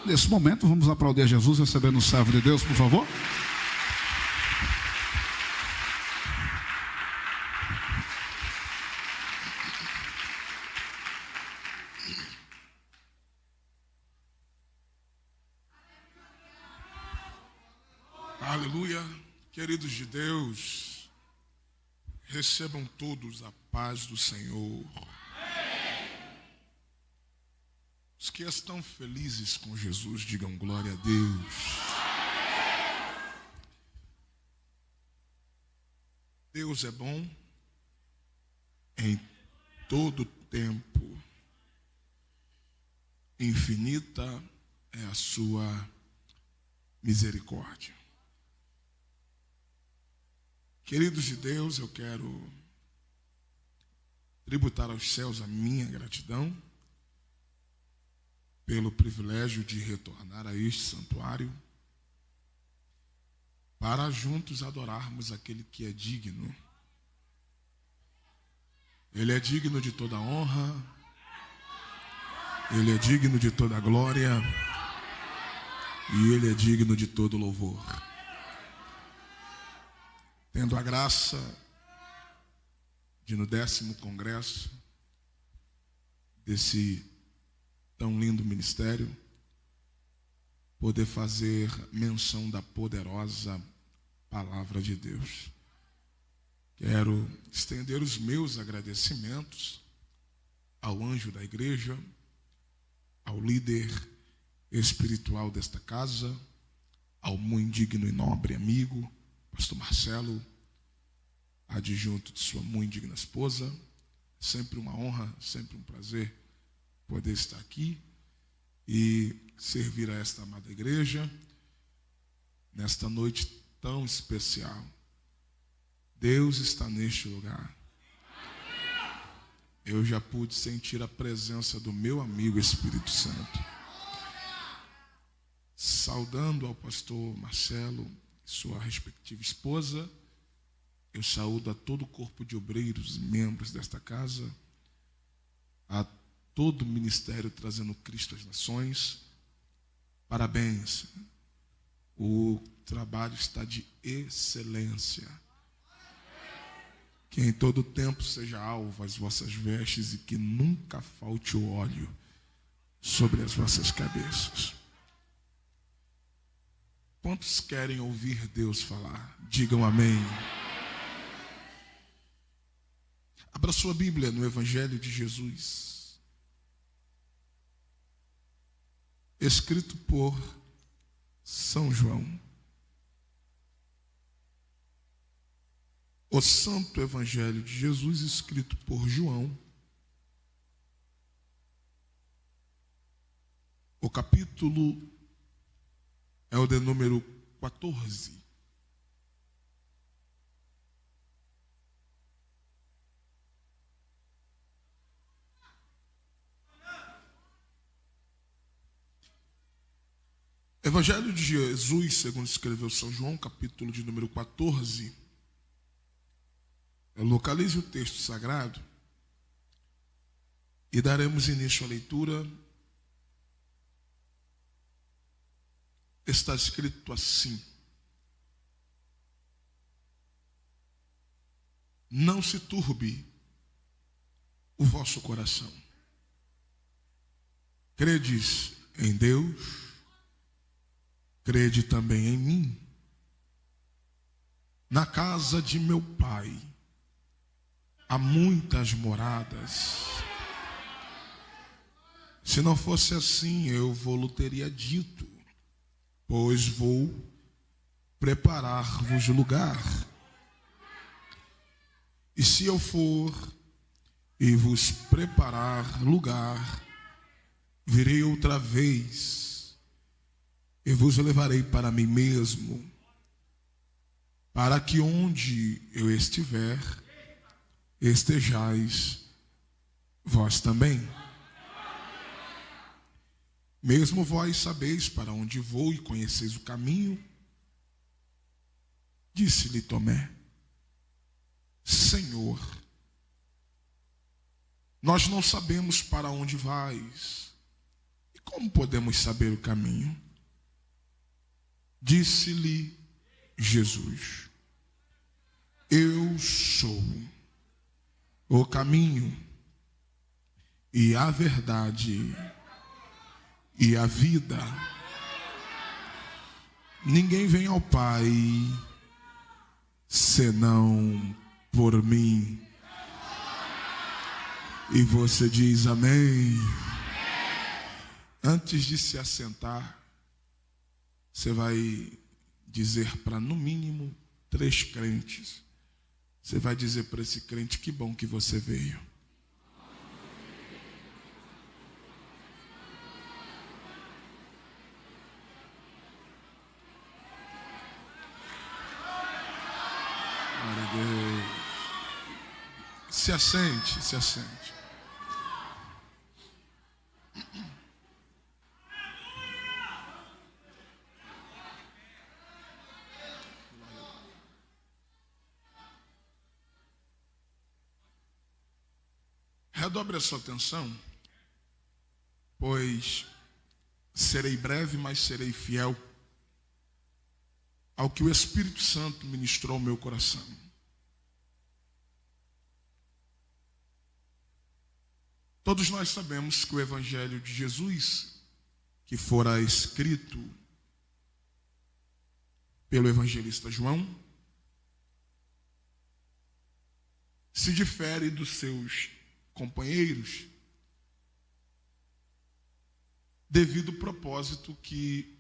Nesse momento, vamos aplaudir a Jesus, recebendo o servo de Deus, por favor. Aleluia. Queridos de Deus, recebam todos a paz do Senhor. Os que estão felizes com Jesus, digam glória a Deus. Deus é bom em todo tempo. Infinita é a sua misericórdia. Queridos de Deus, eu quero tributar aos céus a minha gratidão pelo privilégio de retornar a este santuário para juntos adorarmos aquele que é digno. Ele é digno de toda honra, ele é digno de toda glória e ele é digno de todo louvor. Tendo a graça de no 10º congresso desse tão lindo ministério, poder fazer menção da poderosa palavra de Deus. Quero estender os meus agradecimentos ao anjo da igreja, ao líder espiritual desta casa, ao muito digno e nobre amigo, pastor Marcelo, adjunto de sua muito digna esposa. Sempre uma honra, sempre um prazer poder estar aqui e servir a esta amada igreja nesta noite tão especial. Deus está neste lugar. Eu já pude sentir a presença do meu amigo Espírito Santo. Saudando ao pastor Marcelo e sua respectiva esposa, eu saúdo a todo o corpo de obreiros e membros desta casa, a todo o ministério trazendo Cristo às nações. Parabéns. O trabalho está de excelência. Que em todo tempo seja alvo as vossas vestes e que nunca falte o óleo sobre as vossas cabeças. Quantos querem ouvir Deus falar? Digam amém. Abra sua Bíblia no Evangelho de Jesus, escrito por São João. O Santo Evangelho de Jesus, escrito por João. O capítulo é o de número 14. Evangelho de Jesus, segundo escreveu São João, capítulo de número 14. Localize o texto sagrado e daremos início à leitura. Está escrito assim: não se turbe o vosso coração. Credes em Deus, crede também em mim. Na casa de meu Pai há muitas moradas. Se não fosse assim, eu vou-lo teria dito, pois vou preparar-vos lugar. E se eu for e vos preparar lugar, virei outra vez e vos levarei para mim mesmo, para que onde eu estiver, estejais vós também. Mesmo vós sabeis para onde vou e conheceis o caminho. Disse-lhe Tomé: Senhor, nós não sabemos para onde vais, Como podemos saber o caminho? Disse-lhe Jesus: eu sou o caminho e a verdade e a vida. Ninguém vem ao Pai senão por mim. E você diz amém. Antes de se assentar, você vai dizer para no mínimo 3 crentes. Você vai dizer para esse crente: que bom que você veio. Glória a Deus. Se assente, se assente. Redobre a sua atenção, pois serei breve, mas serei fiel ao que o Espírito Santo ministrou ao meu coração. Todos nós sabemos que o Evangelho de Jesus, que fora escrito pelo evangelista João, se difere dos seus companheiros devido ao propósito que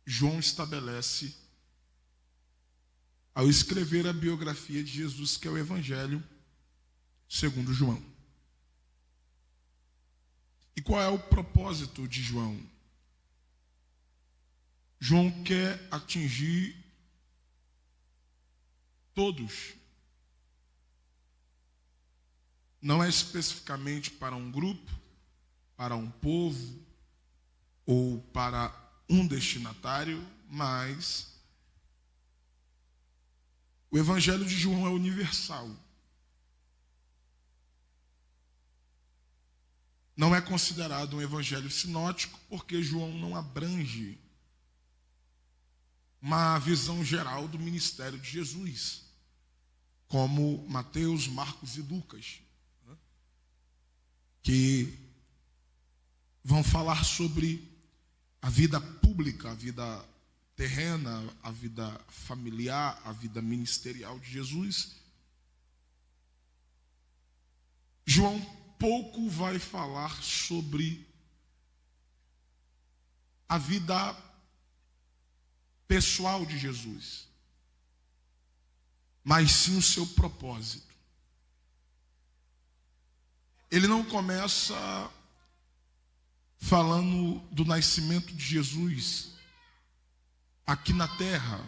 João estabelece ao escrever a biografia de Jesus, que é o Evangelho segundo João. E qual é o propósito de João? João quer atingir todos. Não é especificamente para um grupo, para um povo ou para um destinatário, mas o Evangelho de João é universal. Não é considerado um evangelho sinótico porque João não abrange uma visão geral do ministério de Jesus, como Mateus, Marcos e Lucas, que vão falar sobre a vida pública, a vida terrena, a vida familiar, a vida ministerial de Jesus. João pouco vai falar sobre a vida pessoal de Jesus, mas sim o seu propósito. Ele não começa falando do nascimento de Jesus aqui na terra,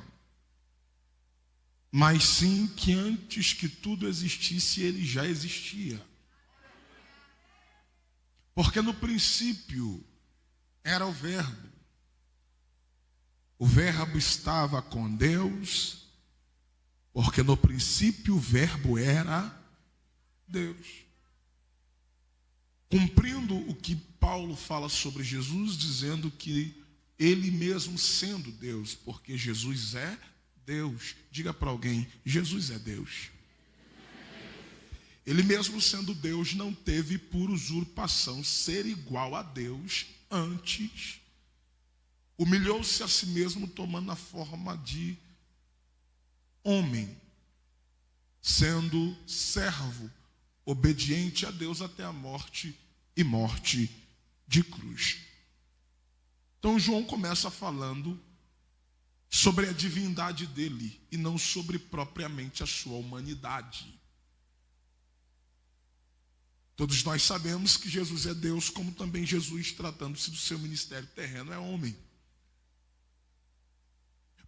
mas sim que antes que tudo existisse, ele já existia. Porque no princípio era o Verbo. O Verbo estava com Deus, porque no princípio o Verbo era Deus. Cumprindo o que Paulo fala sobre Jesus, dizendo que ele mesmo sendo Deus, porque Jesus é Deus. Diga para alguém: Jesus é Deus. Ele mesmo sendo Deus não teve por usurpação ser igual a Deus, antes humilhou-se a si mesmo tomando a forma de homem, sendo servo, obediente a Deus até a morte e morte de cruz. Então João começa falando sobre a divindade dele e não sobre propriamente a sua humanidade. Todos nós sabemos que Jesus é Deus, como também Jesus, tratando-se do seu ministério terreno, é homem.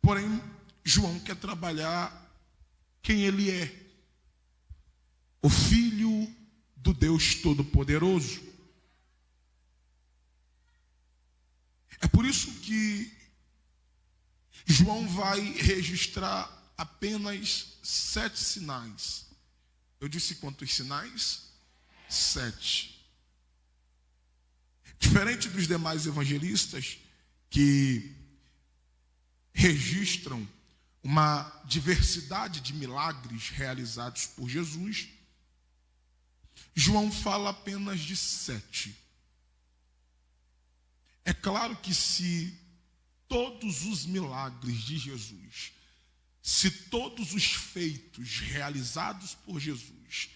Porém, João quer trabalhar quem ele é. O Filho do Deus Todo-Poderoso. É por isso que João vai registrar apenas 7 sinais. Eu disse quantos sinais? 7. Diferente dos demais evangelistas que registram uma diversidade de milagres realizados por Jesus, João fala apenas de 7. É claro que se todos os milagres de Jesus, se todos os feitos realizados por Jesus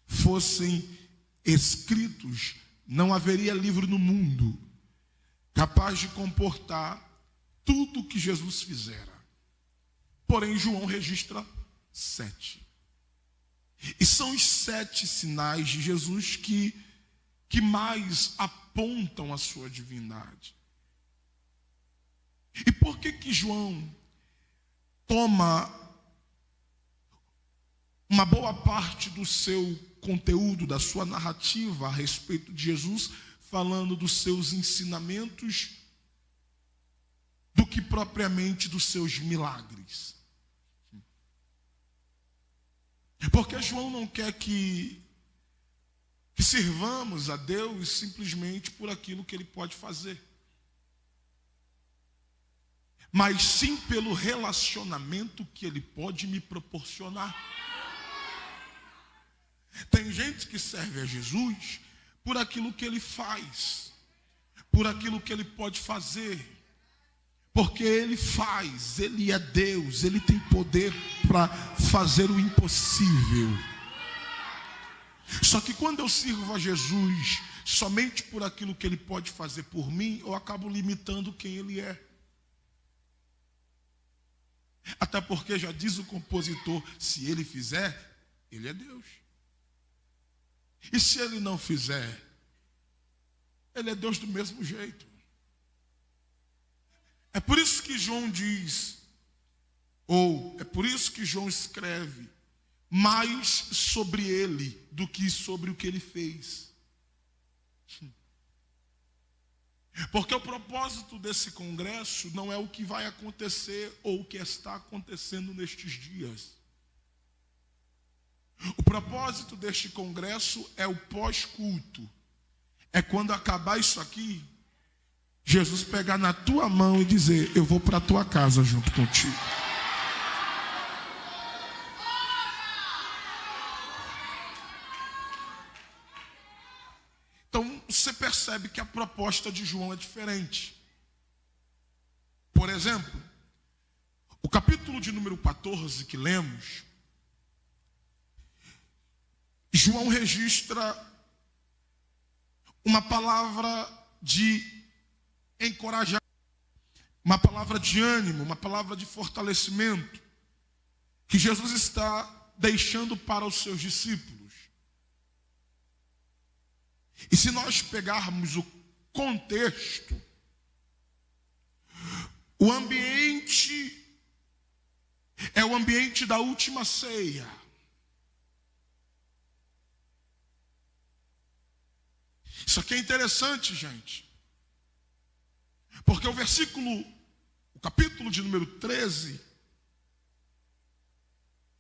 fossem escritos, não haveria livro no mundo capaz de comportar tudo o que Jesus fizera. Porém, João registra 7. E são os 7 sinais de Jesus que mais apontam a sua divindade. E por que João toma uma boa parte do seu conteúdo, da sua narrativa a respeito de Jesus, falando dos seus ensinamentos, do que propriamente dos seus milagres? Porque João não quer que sirvamos a Deus simplesmente por aquilo que Ele pode fazer, mas sim pelo relacionamento que Ele pode me proporcionar. Tem gente que serve a Jesus por aquilo que Ele faz, por aquilo que Ele pode fazer, porque Ele faz, Ele é Deus, Ele tem poder para fazer o impossível. Só que quando eu sirvo a Jesus somente por aquilo que Ele pode fazer por mim, eu acabo limitando quem Ele é. Até porque já diz o compositor, se Ele fizer, Ele é Deus. E se Ele não fizer, Ele é Deus do mesmo jeito. É por isso que João diz, ou é por isso que João escreve, mais sobre Ele do que sobre o que Ele fez. Porque o propósito desse congresso não é o que vai acontecer ou o que está acontecendo nestes dias. O propósito deste congresso é o pós-culto. É quando acabar isso aqui, Jesus pegar na tua mão e dizer, eu vou para a tua casa junto contigo. Então, você percebe que a proposta de João é diferente. Por exemplo, o capítulo de número 14 que lemos, João registra uma palavra de encorajamento, uma palavra de ânimo, uma palavra de fortalecimento, que Jesus está deixando para os seus discípulos. E se nós pegarmos o contexto, o ambiente é o ambiente da última ceia. Isso aqui é interessante, gente. Porque o capítulo de número 13,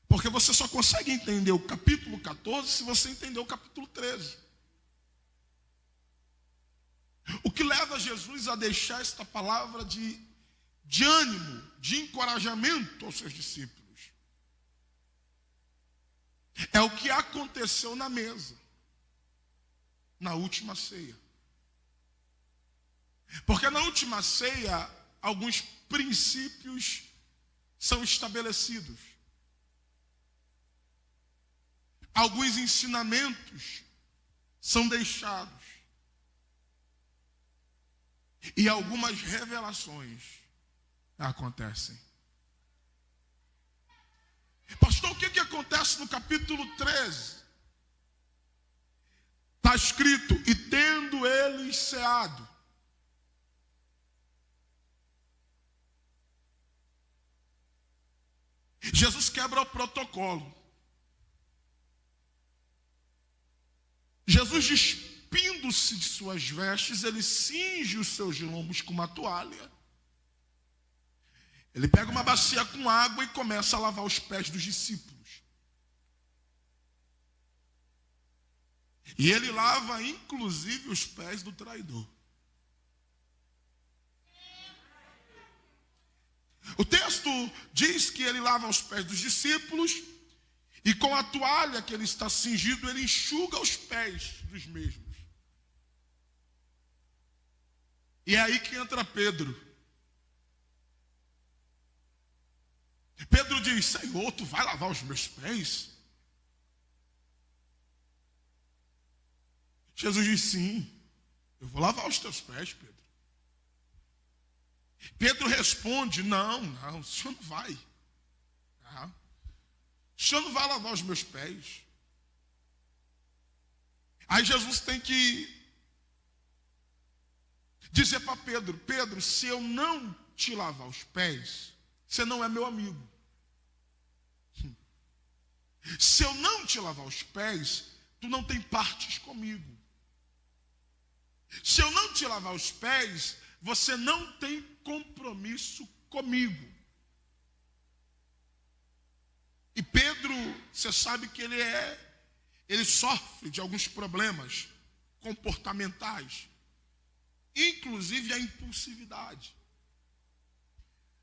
porque você só consegue entender o capítulo 14 se você entender o capítulo 13. O que leva Jesus a deixar esta palavra de ânimo, de encorajamento aos seus discípulos, é o que aconteceu na mesa, na última ceia. Porque na última ceia, alguns princípios são estabelecidos. Alguns ensinamentos são deixados. E algumas revelações acontecem. Pastor, o que acontece no capítulo 13? Está escrito, e tendo eles ceado. Jesus quebra o protocolo. Jesus despindo-se de suas vestes, ele cinge os seus lombos com uma toalha. Ele pega uma bacia com água e começa a lavar os pés dos discípulos. E ele lava inclusive os pés do traidor. O texto diz que ele lava os pés dos discípulos e com a toalha que ele está cingido, ele enxuga os pés dos mesmos. E é aí que entra Pedro. Pedro diz: Senhor, tu vai lavar os meus pés? Jesus diz: sim, eu vou lavar os teus pés, Pedro. Pedro responde: não, o senhor não vai. Não. O senhor não vai lavar os meus pés. Aí Jesus tem que dizer para Pedro: Pedro, se eu não te lavar os pés, você não é meu amigo. Se eu não te lavar os pés, tu não tem partes comigo. Se eu não te lavar os pés, você não tem compromisso comigo. E Pedro, você sabe que ele sofre de alguns problemas comportamentais, inclusive a impulsividade.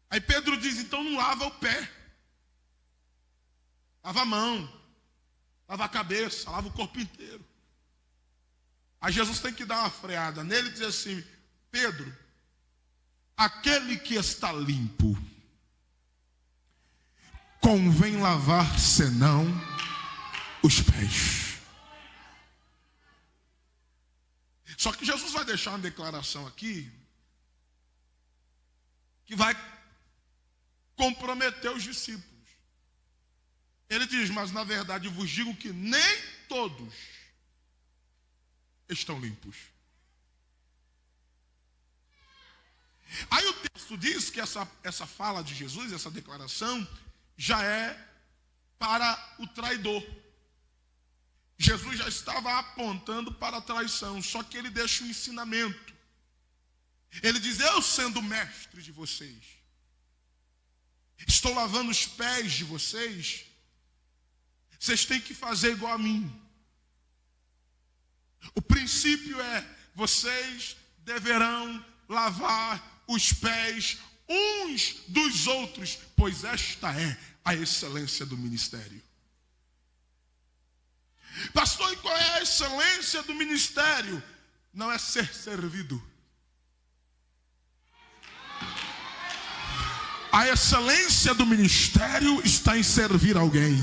Aí Pedro diz: então não lava o pé, lava a mão, lava a cabeça, lava o corpo inteiro. Aí Jesus tem que dar uma freada nele e dizer assim: Pedro, aquele que está limpo, convém lavar senão os pés. Só que Jesus vai deixar uma declaração aqui que vai comprometer os discípulos. Ele diz: mas na verdade vos digo que nem todos estão limpos. Aí o texto diz que essa fala de Jesus, essa declaração, já é para o traidor. Jesus já estava apontando para a traição, só que ele deixa um ensinamento. Ele diz: eu sendo mestre de vocês, estou lavando os pés de vocês, vocês têm que fazer igual a mim. O princípio é: vocês deverão lavar os pés uns dos outros, pois esta é a excelência do ministério. Pastor, e qual é a excelência do ministério? Não é ser servido. A excelência do ministério está em servir alguém.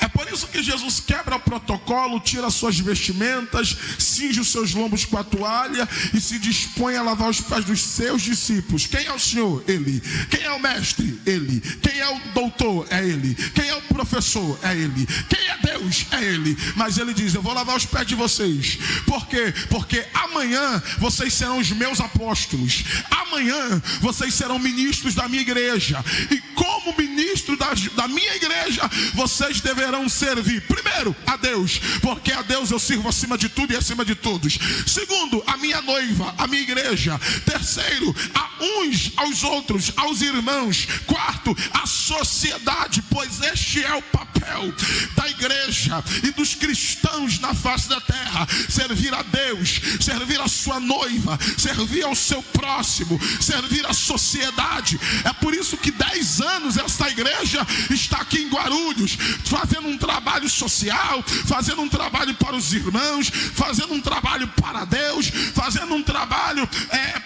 É por isso que Jesus quebra o protocolo, tira suas vestimentas, cinge os seus lombos com a toalha e se dispõe a lavar os pés dos seus discípulos. Quem é o Senhor? Ele. Quem é o mestre? Ele. Quem é o doutor? É ele. Quem é o professor? É ele. Quem é Deus? É ele. Mas ele diz: eu vou lavar os pés de vocês. Por quê? Porque amanhã vocês serão os meus apóstolos. Amanhã vocês serão ministros da minha igreja. E como ministro da minha igreja, vocês deverão servir, primeiro, a Deus, porque a Deus eu sirvo acima de tudo e acima de todos. Segundo, a minha noiva, a minha igreja. Terceiro, a uns aos outros, aos irmãos. Quarto, a sociedade, pois este é o papel da igreja e dos cristãos na face da terra: servir a Deus, servir a sua noiva, servir ao seu próximo, servir a sociedade. É por isso que 10 anos esta igreja está aqui em Guarulhos, fazendo um trabalho social, fazendo um trabalho para os irmãos, fazendo um trabalho para Deus, fazendo um trabalho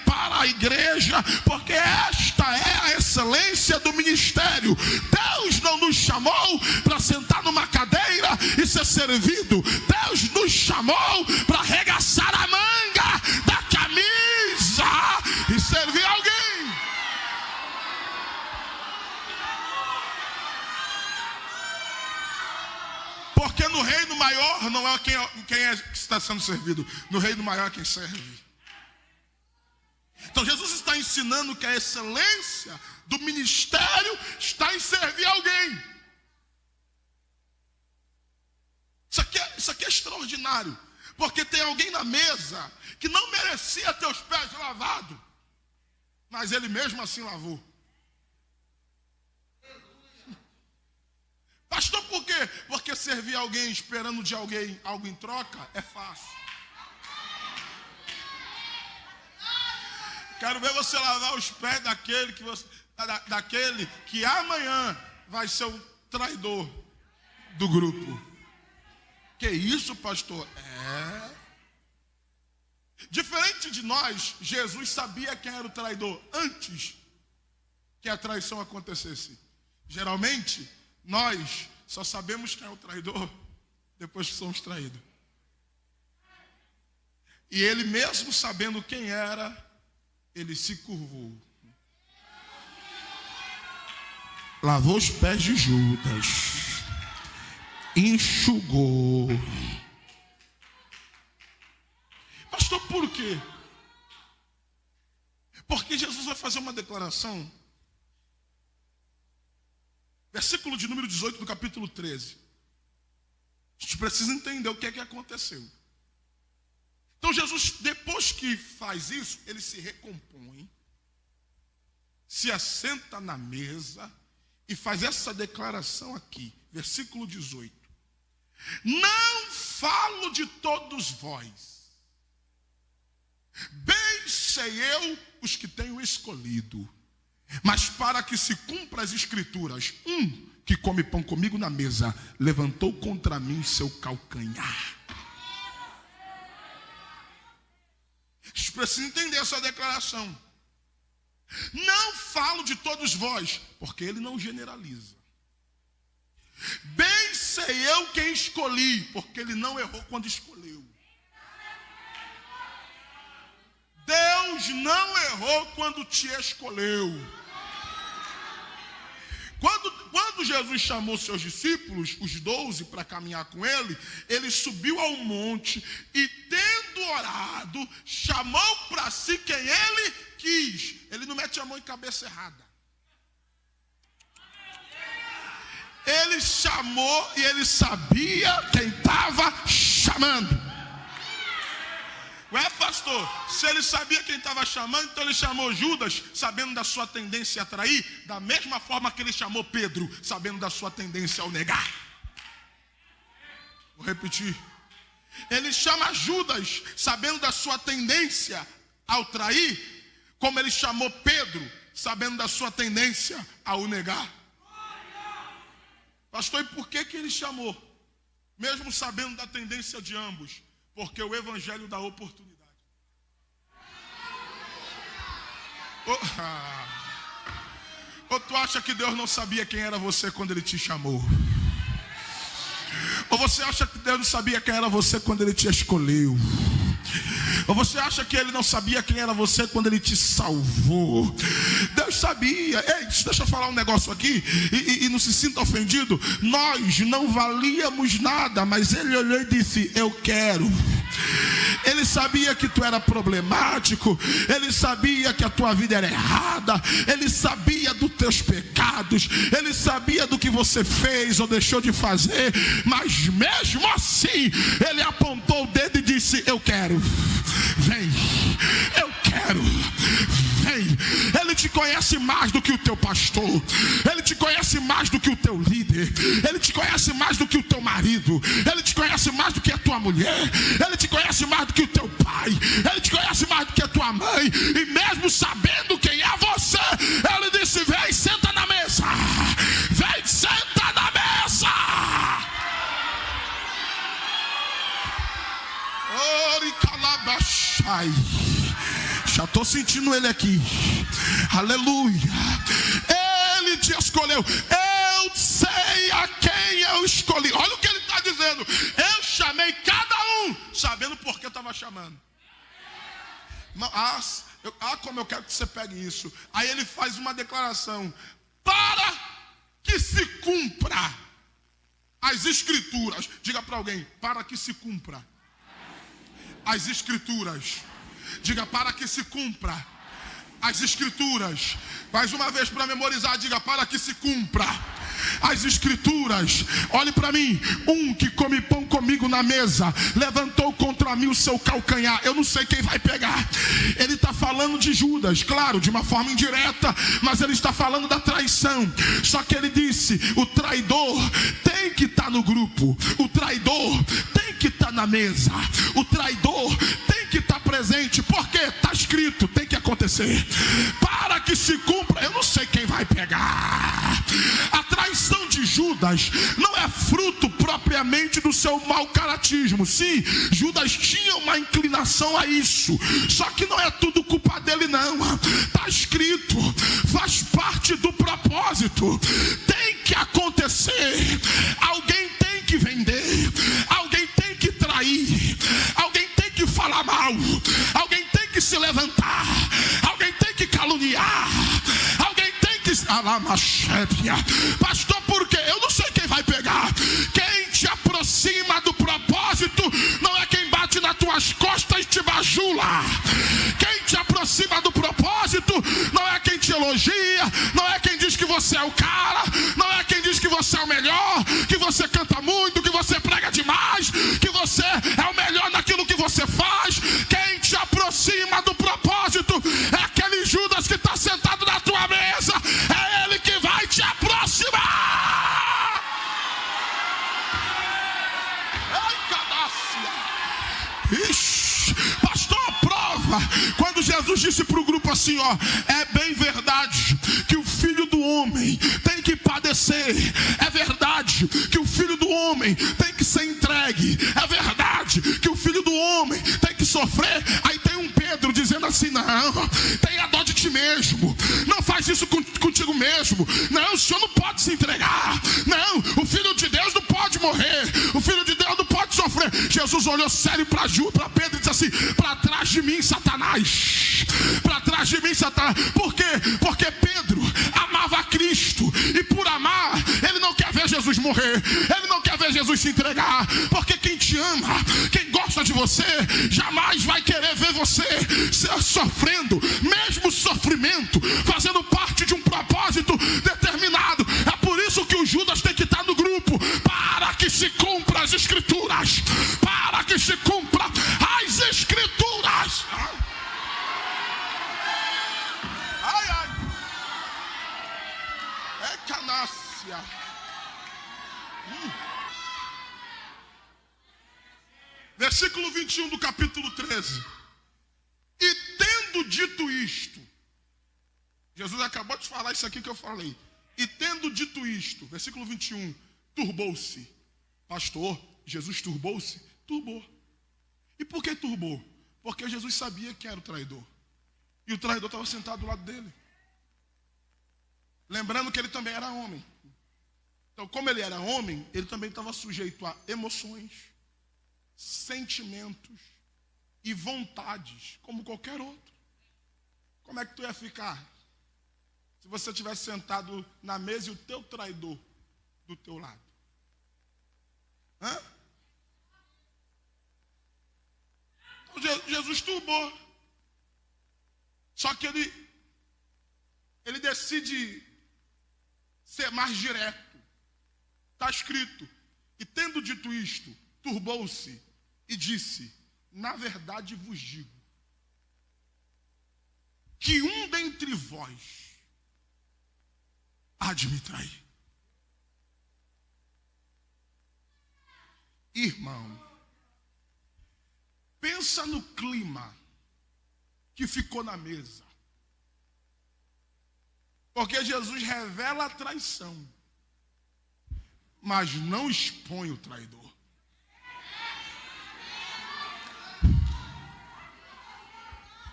para a igreja, porque esta é a excelência do ministério. Deus não nos chamou para sentar numa cadeira e ser servido. Deus nos chamou para arregaçar a manga da camisa e servir alguém. Porque no reino maior não é quem é que está sendo servido. No reino maior é quem serve. Então Jesus está ensinando que a excelência do ministério está em servir alguém. Isso aqui é extraordinário. Porque tem alguém na mesa que não merecia ter os pés lavados, mas ele mesmo assim lavou. Pastor, por quê? Porque servir alguém esperando de alguém algo em troca é fácil. Quero ver você lavar os pés daquele que amanhã vai ser o traidor do grupo. Que isso, pastor? Diferente de nós, Jesus sabia quem era o traidor antes que a traição acontecesse. Geralmente, nós só sabemos quem é o traidor depois que somos traídos. E ele mesmo sabendo quem era, ele se curvou. Lavou os pés de Judas. Enxugou. Pastor, por quê? Porque Jesus vai fazer uma declaração. Versículo de número 18 do capítulo 13. A gente precisa entender o que é que aconteceu. Então Jesus, depois que faz isso, ele se recompõe, se assenta na mesa e faz essa declaração aqui, versículo 18. Não falo de todos vós, bem sei eu os que tenho escolhido, mas para que se cumpra as escrituras, que come pão comigo na mesa, levantou contra mim seu calcanhar. A gente precisa entender essa declaração. Não falo de todos vós, porque ele não generaliza. Bem sei eu quem escolhi, porque ele não errou quando escolheu. Deus não errou quando te escolheu. Quando Jesus chamou seus discípulos, os 12, para caminhar com ele, ele subiu ao monte e, tendo orado, chamou para si quem ele quis. Ele não mete a mão em cabeça errada. Ele chamou e ele sabia quem estava chamando. Ué, pastor, se ele sabia quem estava chamando, então ele chamou Judas, sabendo da sua tendência a trair, da mesma forma que ele chamou Pedro, sabendo da sua tendência ao negar. Vou repetir. Ele chama Judas, sabendo da sua tendência ao trair, como ele chamou Pedro, sabendo da sua tendência ao negar. Pastor, e por que ele chamou? Mesmo sabendo da tendência de ambos. Porque o evangelho dá oportunidade. Ou tu acha que Deus não sabia quem era você quando ele te chamou? Ou você acha que Deus não sabia quem era você quando ele te escolheu? Ou você acha que ele não sabia quem era você quando ele te salvou? Deus sabia. Ei, deixa eu falar um negócio aqui e não se sinta ofendido. Nós não valíamos nada, mas ele olhou e disse: eu quero. Ele sabia que tu era problemático. Ele sabia que a tua vida era errada. Ele sabia dos teus pecados. Ele sabia do que você fez ou deixou de fazer. Mas mesmo assim, ele apontou o dedo e disse: eu quero. Vem, eu quero. Vem. Ele te conhece mais do que o teu pastor. Ele te conhece mais do que o teu líder. Ele te conhece mais do que o teu marido. Ele te conhece mais do que a tua mulher. Ele te conhece mais do que o teu pai. Ele te conhece mais do que a tua mãe. E mesmo sabendo quem é você, ele disse: vem, senta na mesa. Vem, senta na mesa. Já estou sentindo ele aqui. Aleluia. Ele te escolheu. Eu sei a quem eu escolhi. Olha o que ele está dizendo. Eu chamei cada um, sabendo por que eu estava chamando. Como eu quero que você pegue isso. Aí ele faz uma declaração: para que se cumpra as escrituras. Diga para alguém: para que se cumpra as escrituras. Diga: para que se cumpra as escrituras. Mais uma vez para memorizar, diga: para que se cumpra as escrituras. Olhe para mim. Que come pão comigo na mesa, levantou contra mim o seu calcanhar. Eu não sei quem vai pegar. Ele está falando de Judas, claro, de uma forma indireta, mas ele está falando da traição. Só que ele disse: o traidor tem que estar no grupo. O traidor tem que estar na mesa. O traidor tem que que estar presente, porque está escrito, tem que acontecer. Para que se cumpra, eu não sei quem vai pegar. A traição de Judas não é fruto propriamente do seu mau caratismo. Sim, Judas tinha uma inclinação a isso, só que não é tudo culpa dele não. Está escrito, faz parte do propósito. Tem que acontecer. Alguém tem que vender, alguém tem que trair, alguém tem que falar mal, alguém tem que se levantar, alguém tem que caluniar, alguém tem que... Pastor, por quê? Eu não sei quem vai pegar. Quem te aproxima do propósito não é quem bate nas tuas costas e te bajula. Quem te aproxima do propósito não é quem te elogia, não é quem diz que você é o cara, não é quem diz que você é o melhor, que você canta muito, que você prega demais, que você é o melhor naquilo que você faz. Quem te aproxima do propósito é aquele Judas que está sentado na tua mesa. É ele que vai te aproximar. Ai, cadácia. Ixi, pastor, prova. Quando Jesus disse para o grupo assim, ó, é bem verdade que o Filho do Homem tem que padecer. É verdade que o Filho do Homem tem que ser entregue. É verdade que o Filho do Homem tem que sofrer. Aí tem um Pedro dizendo assim, não, tenha dó de ti mesmo. Não faz isso contigo mesmo. Não, o Senhor não pode se entregar. Não, o Filho de Deus não pode morrer. O Filho de Deus não pode sofrer. Jesus olhou sério para Pedro e disse assim, para trás de mim, Satanás. Para trás de mim, Satanás. Por quê? Porque Pedro amava a Cristo. E por amar, ele não quer ver Jesus morrer. Ele não quer ver Jesus se entregar. Porque quem te ama, quem gosta de você, jamais vai querer ver você sofrendo. Mesmo sofrimento, fazendo parte de um propósito determinado. É por isso que o Judas tem que estar no grupo. Para que se cumpra as Escrituras. Para que se cumpra as Escrituras. Ai, ai. É canácia. Versículo 21 do capítulo 13. E tendo dito isto, Jesus acabou de falar isso aqui que eu falei. E tendo dito isto, versículo 21, turbou-se. Pastor, Jesus turbou-se? Turbou. E por que turbou? Porque Jesus sabia quem era o traidor. E o traidor estava sentado do lado dele. Lembrando que ele também era homem. Então, como ele era homem, ele também estava sujeito a emoções, sentimentos e vontades, como qualquer outro. Como é que tu ia ficar se você tivesse sentado na mesa e o teu traidor do teu lado? Hã? Então, Jesus turbou. Só que ele decide ser mais direto. Está escrito, e tendo dito isto, turbou-se e disse, na verdade vos digo, que um dentre vós há de me trair. Irmão, pensa no clima que ficou na mesa. Porque Jesus revela a traição, mas não expõe o traidor.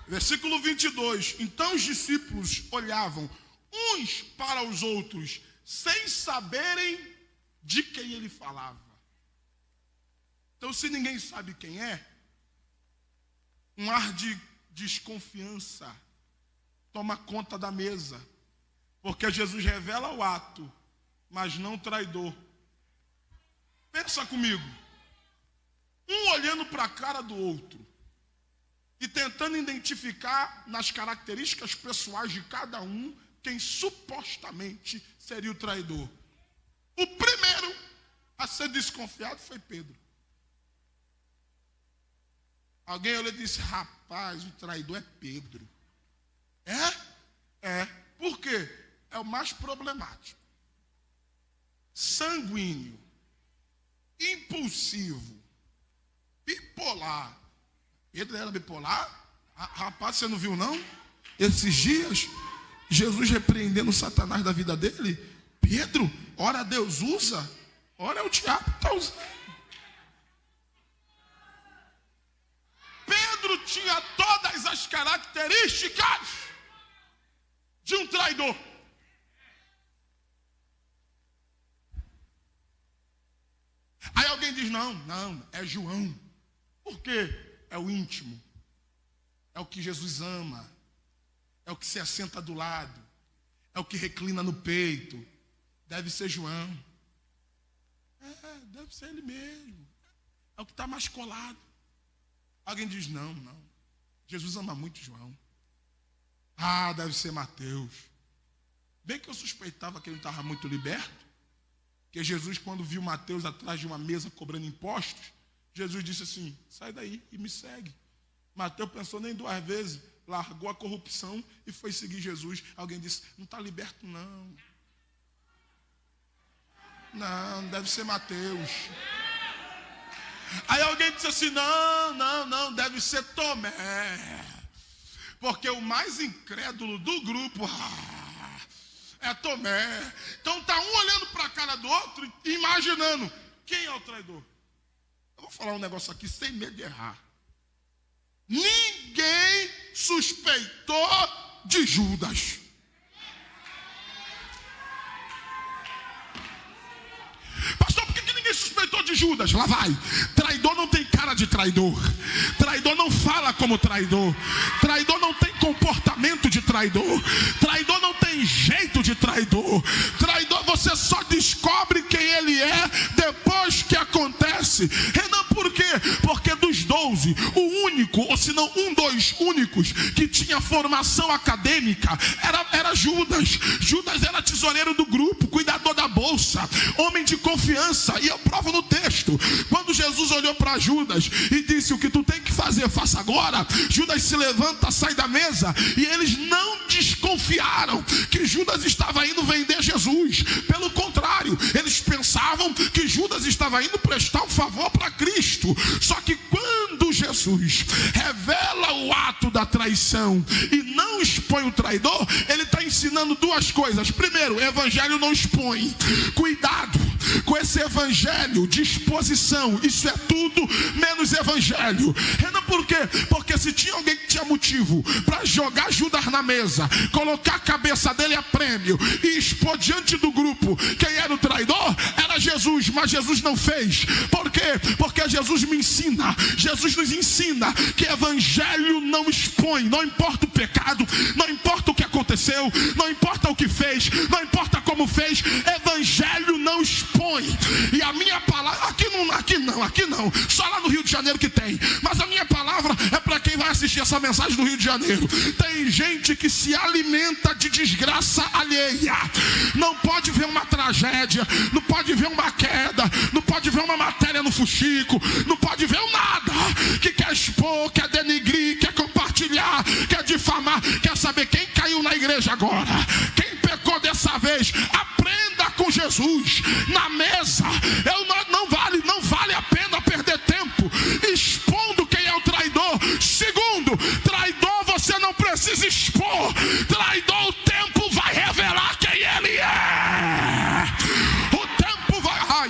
Versículo 22. Então os discípulos olhavam uns para os outros, sem saberem de quem ele falava. Então, se ninguém sabe quem é, um ar de desconfiança toma conta da mesa. Porque Jesus revela o ato, mas não o traidor. Pensa comigo. Um olhando para a cara do outro e tentando identificar nas características pessoais de cada um quem supostamente seria o traidor. O primeiro a ser desconfiado foi Pedro. Alguém olhou e disse, rapaz, o traidor é Pedro. É. Por quê? É o mais problemático. Sanguíneo, impulsivo, bipolar, Pedro era bipolar? Rapaz, você não viu não? Esses dias, Jesus repreendendo Satanás da vida dele. Pedro, ora Deus usa, ora é o diabo que está usando. Pedro tinha todas as características de um traidor. Aí alguém diz, não, é João. Por quê? É o íntimo. É o que Jesus ama. É o que se assenta do lado. É o que reclina no peito. Deve ser João. Deve ser ele mesmo. É o que está mais colado. Alguém diz, não. Jesus ama muito João. Deve ser Mateus. Bem que eu suspeitava que ele não estava muito liberto. Porque Jesus, quando viu Mateus atrás de uma mesa cobrando impostos, Jesus disse assim, sai daí e me segue. Mateus pensou nem 2 vezes, largou a corrupção e foi seguir Jesus. Alguém disse, não está liberto não. Não, deve ser Mateus. Aí alguém disse assim, não, deve ser Tomé. Porque o mais incrédulo do grupo é Tomé. Então está um olhando para a cara do outro e imaginando, quem é o traidor? Eu vou falar um negócio aqui sem medo de errar. Ninguém suspeitou de Judas. Pastor, por que ninguém suspeitou de Judas? Lá vai. Traidor não tem cara de traidor. Traidor não fala como traidor. Traidor não tem comportamento de traidor. Traidor não tem jeito de traidor. Traidor você só descobre quem ele é depois que acontece. Renan, por quê? Porque dos 12, o único, ou se não dos únicos que tinha formação acadêmica era Judas. Judas era tesoureiro do grupo, cuidador da bolsa, homem de confiança. E eu provo no texto. Quando Jesus olhou para Judas e disse, o que tu tem que fazer, faça agora. Judas se levanta, sai da mesa. E eles não desconfiaram que Judas estava indo vender Jesus. Pelo contrário, eles pensavam que Judas estava indo prestar um favor para Cristo. Só que quando Jesus revela o ato da traição e não expõe o traidor, ele está ensinando 2 coisas. Primeiro, o evangelho não expõe. Cuidado com esse evangelho de exposição. Isso é tudo menos evangelho. Renan, por quê? Porque se tinha alguém que tinha motivo para jogar Judas na mesa, colocar a cabeça dele a prêmio e expor diante do grupo quem era o traidor, era Jesus. Mas Jesus não fez. Por quê? Porque Jesus me ensina, Jesus nos ensina que evangelho não expõe. Não importa o pecado, não importa o que aconteceu, não importa o que fez, não importa como fez, evangelho não expõe. E a minha palavra, aqui não, só lá no Rio de Janeiro que tem. Mas a minha palavra é para quem vai assistir essa mensagem no Rio de Janeiro. Tem gente que se alimenta de desgraça alheia. Não pode ver uma tragédia, não pode ver uma queda, não pode ver uma matéria no fuxico, não pode ver nada. Que quer expor, quer denigrir, quer compartilhar, quer difamar, quer saber quem caiu na igreja agora, quem pecou dessa vez. Aprenda com Jesus na mesa. Não vale a pena perder tempo expondo quem é o traidor. Segundo, traidor você não precisa expor. Traidor, o tempo vai revelar quem ele é. O tempo vai...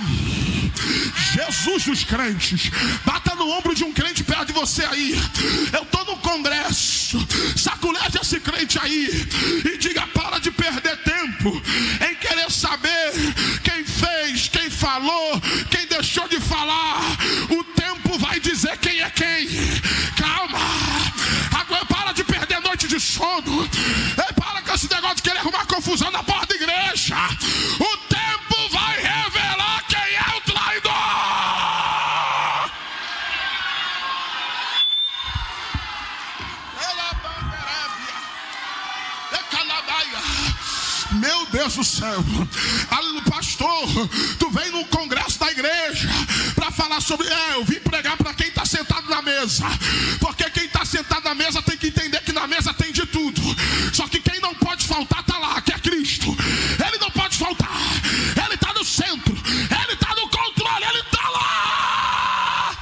Jesus dos crentes. Bata no ombro de um crente perto de você aí. Eu estou no congresso. Sacudece esse crente aí e diga, para de perder tempo em querer saber quem fez, quem falou, quem deixou de falar. O tempo vai dizer quem é quem. Calma. Agora para de perder noite de sono. Para com esse negócio de querer arrumar confusão na porta da igreja. O tempo vai revelar quem é o traidor. Meu Deus do céu. Pastor, tu vem no congresso da igreja para falar sobre... eu vim pregar para quem está sentado na mesa. Porque quem está sentado na mesa tem que entender que na mesa tem de tudo. Só que quem não pode faltar está lá, que é Cristo. Ele não pode faltar. Ele está no centro. Ele está no controle. Ele está lá.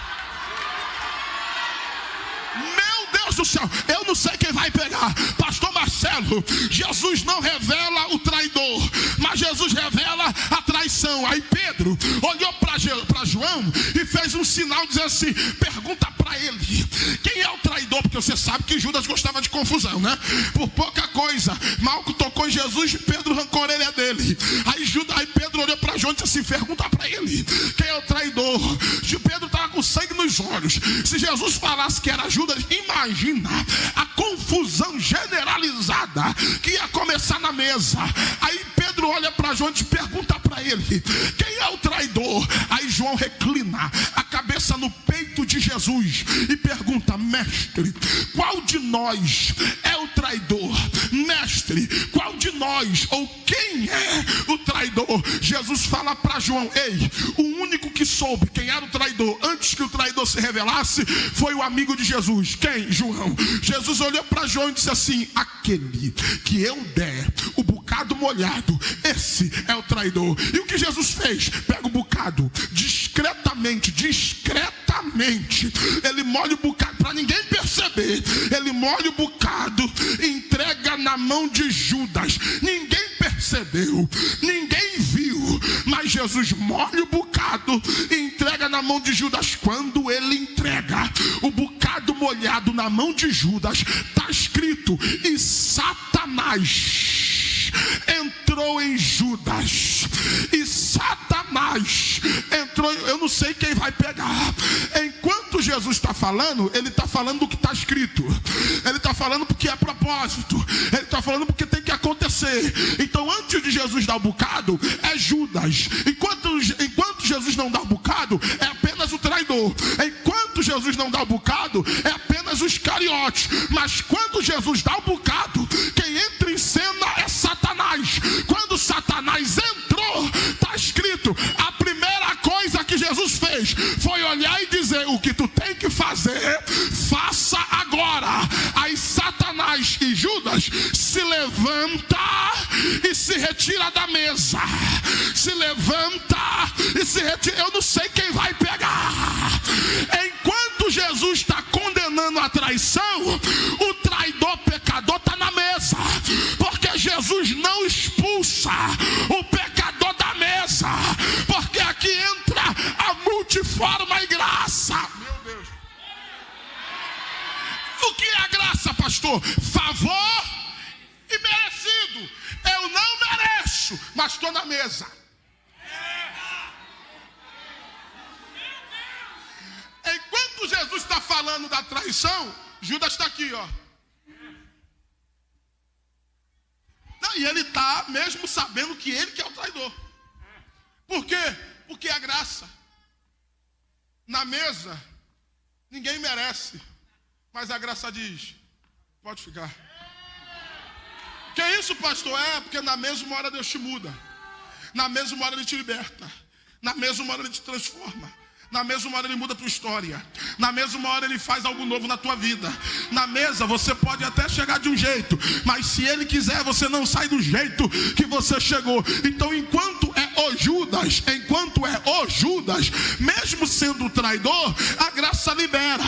Deus do céu, eu não sei quem vai pegar. Pastor Marcelo, Jesus não revela o traidor, mas Jesus revela a traição. Aí Pedro olhou para João e fez um sinal dizendo assim: pergunta para ele quem é o traidor, porque você sabe que Judas gostava de confusão, né? Por pouca coisa, Malco tocou em Jesus, Pedro arrancou a orelha dele. Aí Pedro olhou para João e disse assim: pergunta para ele quem é o traidor. Pedro estava com sangue nos olhos. Se Jesus falasse que era Judas, imagina a confusão generalizada que ia começar na mesa. Aí Pedro olha para João e pergunta para ele quem é o traidor. Aí João reclina a cabeça no peito de Jesus e pergunta: mestre, qual de nós é o traidor? Mestre, qual de nós, ou quem é o traidor? Jesus fala para João: ei, o único que soube quem era o traidor antes que o traidor se revelasse foi o amigo de Jesus. Quem? João. Jesus olhou para João e disse assim: aquele que eu der o bocado molhado, esse é o traidor. E o que Jesus fez? Pega o bocado, discretamente, ele molha o bocado para ninguém perceber. Ele molha o bocado, entrega na mão de Judas. Ninguém percebeu, ninguém viu, mas Jesus molha o bocado e entrega na mão de Judas. Quando ele entrega o bocado molhado na mão de Judas, está escrito: e Satanás entrou em Judas. E Satanás entrou. Eu não sei quem vai pegar. Enquanto Jesus está falando, ele está falando do que está escrito. Ele está falando porque é propósito. Ele está falando porque tem que acontecer. Então, antes de Jesus dar o bocado, é Judas. Enquanto Jesus não dá o bocado, é apenas o traidor. Enquanto Jesus não dá o bocado, é apenas os Iscariotes. Mas quando Jesus dá o bocado, quem entra em cena é Satanás. Quando Satanás entrou, está escrito: a primeira coisa que Jesus fez foi olhar e dizer: o que tu tem que fazer, faça agora. Aí Satanás e Judas se levanta e se retira da mesa. Se levanta e se retira. Eu não sei quem vai pegar. Enquanto Jesus está condenando a traição, o traidor pecador está na mesa. Porque Jesus não expulsa o pecador da mesa. Porque aqui entra a multiforme graça. Meu Deus. O que é a graça, pastor? Favor e merecido. Eu não mereço, mas estou na mesa. Enquanto Jesus está falando da traição, Judas está aqui, ó. Não, e ele está mesmo sabendo que ele que é o traidor. Por quê? Porque a graça. Na mesa, ninguém merece. Mas a graça diz: pode ficar. Que isso, pastor? É porque na mesma hora Deus te muda. Na mesma hora Ele te liberta. Na mesma hora Ele te transforma. Na mesma hora Ele muda a tua história. Na mesma hora Ele faz algo novo na tua vida. Na mesa você pode até chegar de um jeito, mas se Ele quiser, você não sai do jeito que você chegou. Então, enquanto é o Judas, mesmo sendo o traidor, a graça libera.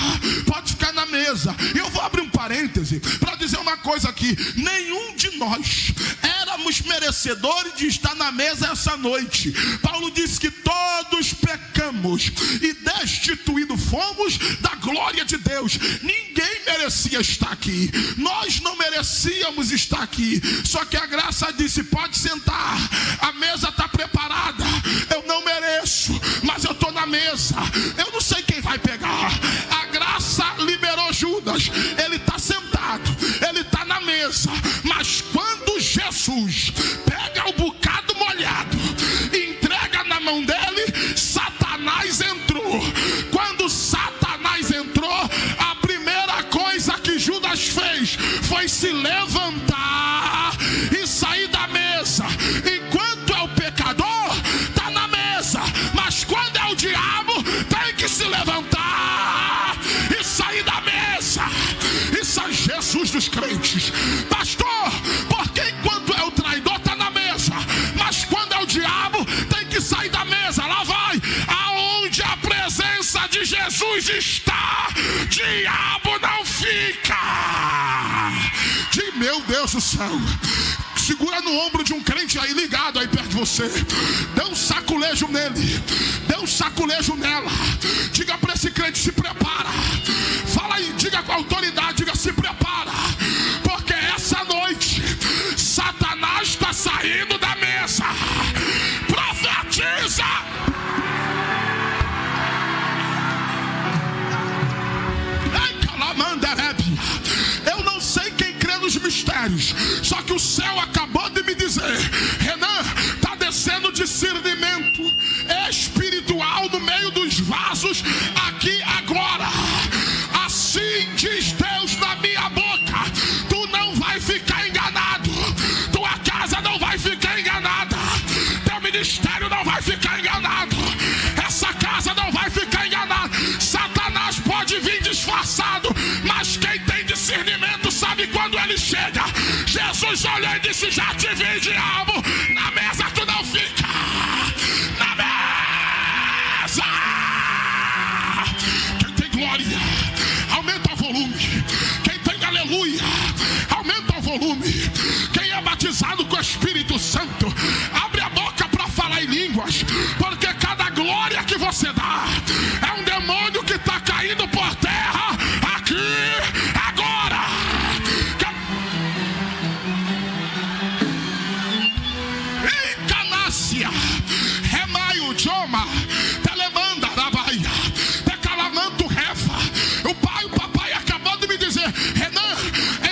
Pode ficar na mesa. E eu vou abrir um parêntese para dizer uma coisa aqui: nenhum de nós éramos merecedores de estar na mesa essa noite. Paulo disse que todos pecamos e destituídos fomos da glória de Deus. Ninguém merecia estar aqui. Nós não merecíamos estar aqui. Só que a graça disse: pode sentar, a mesa está preparada. Eu não mereço, mas eu estou na mesa. Eu não sei quem vai pegar. A graça liberou Judas. Ele está sentado, ele está na mesa. Mas quando Jesus pega o bocado molhado e entrega na mão dele, Satanás entrou. Quando Satanás entrou, a primeira coisa que Judas fez foi se levantar e sair da mesa. Enquanto é o pecador, está na mesa. Mas quando é o diabo, tem que se levantar e sair da mesa. Isso é Jesus dos crentes. Pastor, porque enquanto é o traidor, está na mesa. Mas quando é o diabo, tem que sair da mesa. Lá vai. Aonde a presença de Jesus está, diabo não fica. fica. Meu Deus do céu. Segura no ombro de um crente aí ligado aí perto de você. Dê um saculejo nele. Dê um saculejo nela. Diga para esse crente: se prepara. Fala aí, diga com autoridade, diga: se prepara. Porque essa noite Satanás está saindo da mesa. Profetiza. Eu não sei quem crê nos mistérios, só que o céu acabou de me dizer: Renan, está descendo discernimento espiritual no meio dos vasos aqui agora. Assim diz Deus na minha boca: tu não vai ficar enganado, tua casa não vai ficar enganada, teu ministério não vai ficar enganado, essa casa não vai ficar enganada. Satanás pode vir disfarçado, mas quem tem discernimento sabe quando ele chega. Jesus olhou e disse: já te vi, diabo, na mesa tu não fica. Na mesa. Quem tem glória, aumenta o volume. Quem tem aleluia, aumenta o volume. Quem é batizado com o Espírito Santo, abre a boca para falar em línguas, porque cada glória que você dá é um demônio que está caindo por terra aqui agora. Encanácia, remaio, joma, telemanda, rabaia, decalamanto, refa. O papai acabou de me dizer: Renan,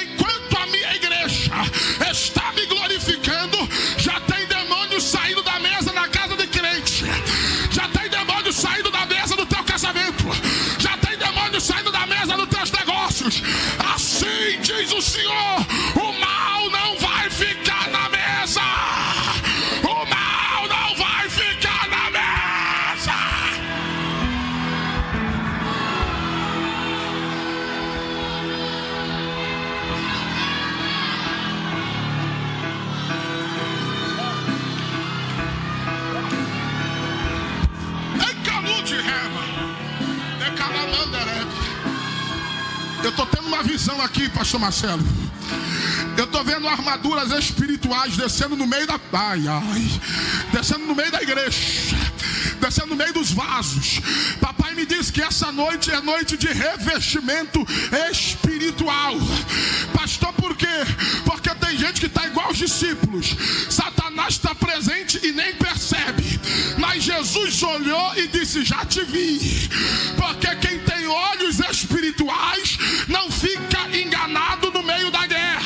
enquanto a minha igreja está me glorificando, já tem demônio saindo da mesa na casa de crente. Já tem demônio saindo da mesa do teu casamento. Já tem demônio saindo da mesa dos teus negócios. Assim diz o Senhor: o mal não vai ficar na mesa. O mal não vai ficar na mesa. Eu estou tendo uma visão aqui, pastor Marcelo. Eu estou vendo armaduras espirituais descendo no meio da... descendo no meio da igreja, descendo no meio dos vasos. Papai me disse que essa noite é noite de revestimento espiritual. Pastor, por quê? Porque tem gente que está igual os discípulos. Satanás está presente e nem percebe. Mas Jesus olhou e disse: já te vi. Porque quem tem olhos espirituais não fica enganado no meio da guerra.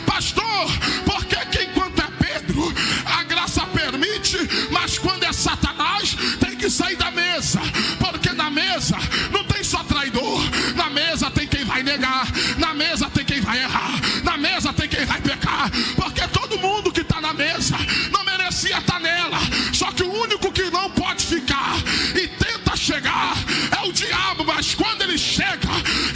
Pastor, porque que enquanto é Pedro, a graça permite, mas quando é Satanás, tem que sair da mesa. Porque na mesa não tem só traidor. Na mesa tem quem vai negar. Na mesa tem quem vai errar. Na mesa tem quem vai pecar. Porque todo mundo que está na mesa não merecia estar nela. Só que o único que não pode ficar e tenta chegar é o diabo. Mas quando ele chega,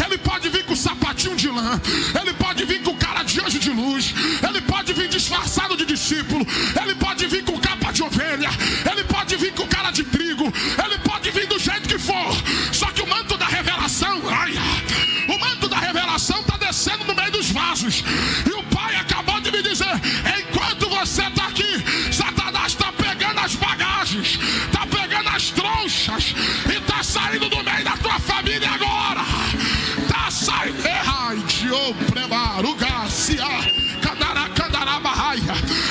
ele pode vir com sapatinho de lã, ele pode vir com cara de anjo de luz, ele pode vir disfarçado de discípulo, ele pode vir com capa de ovelha, ele pode vir com cara de trigo, ele pode vir do jeito que for. Só que o manto da revelação, o manto da revelação está descendo no meio dos vasos. E o pai acabou de me dizer: enquanto você está aqui, Satanás está pegando as bagagens, está pegando as tronchas e está saindo do meio da tua família agora. Está saindo.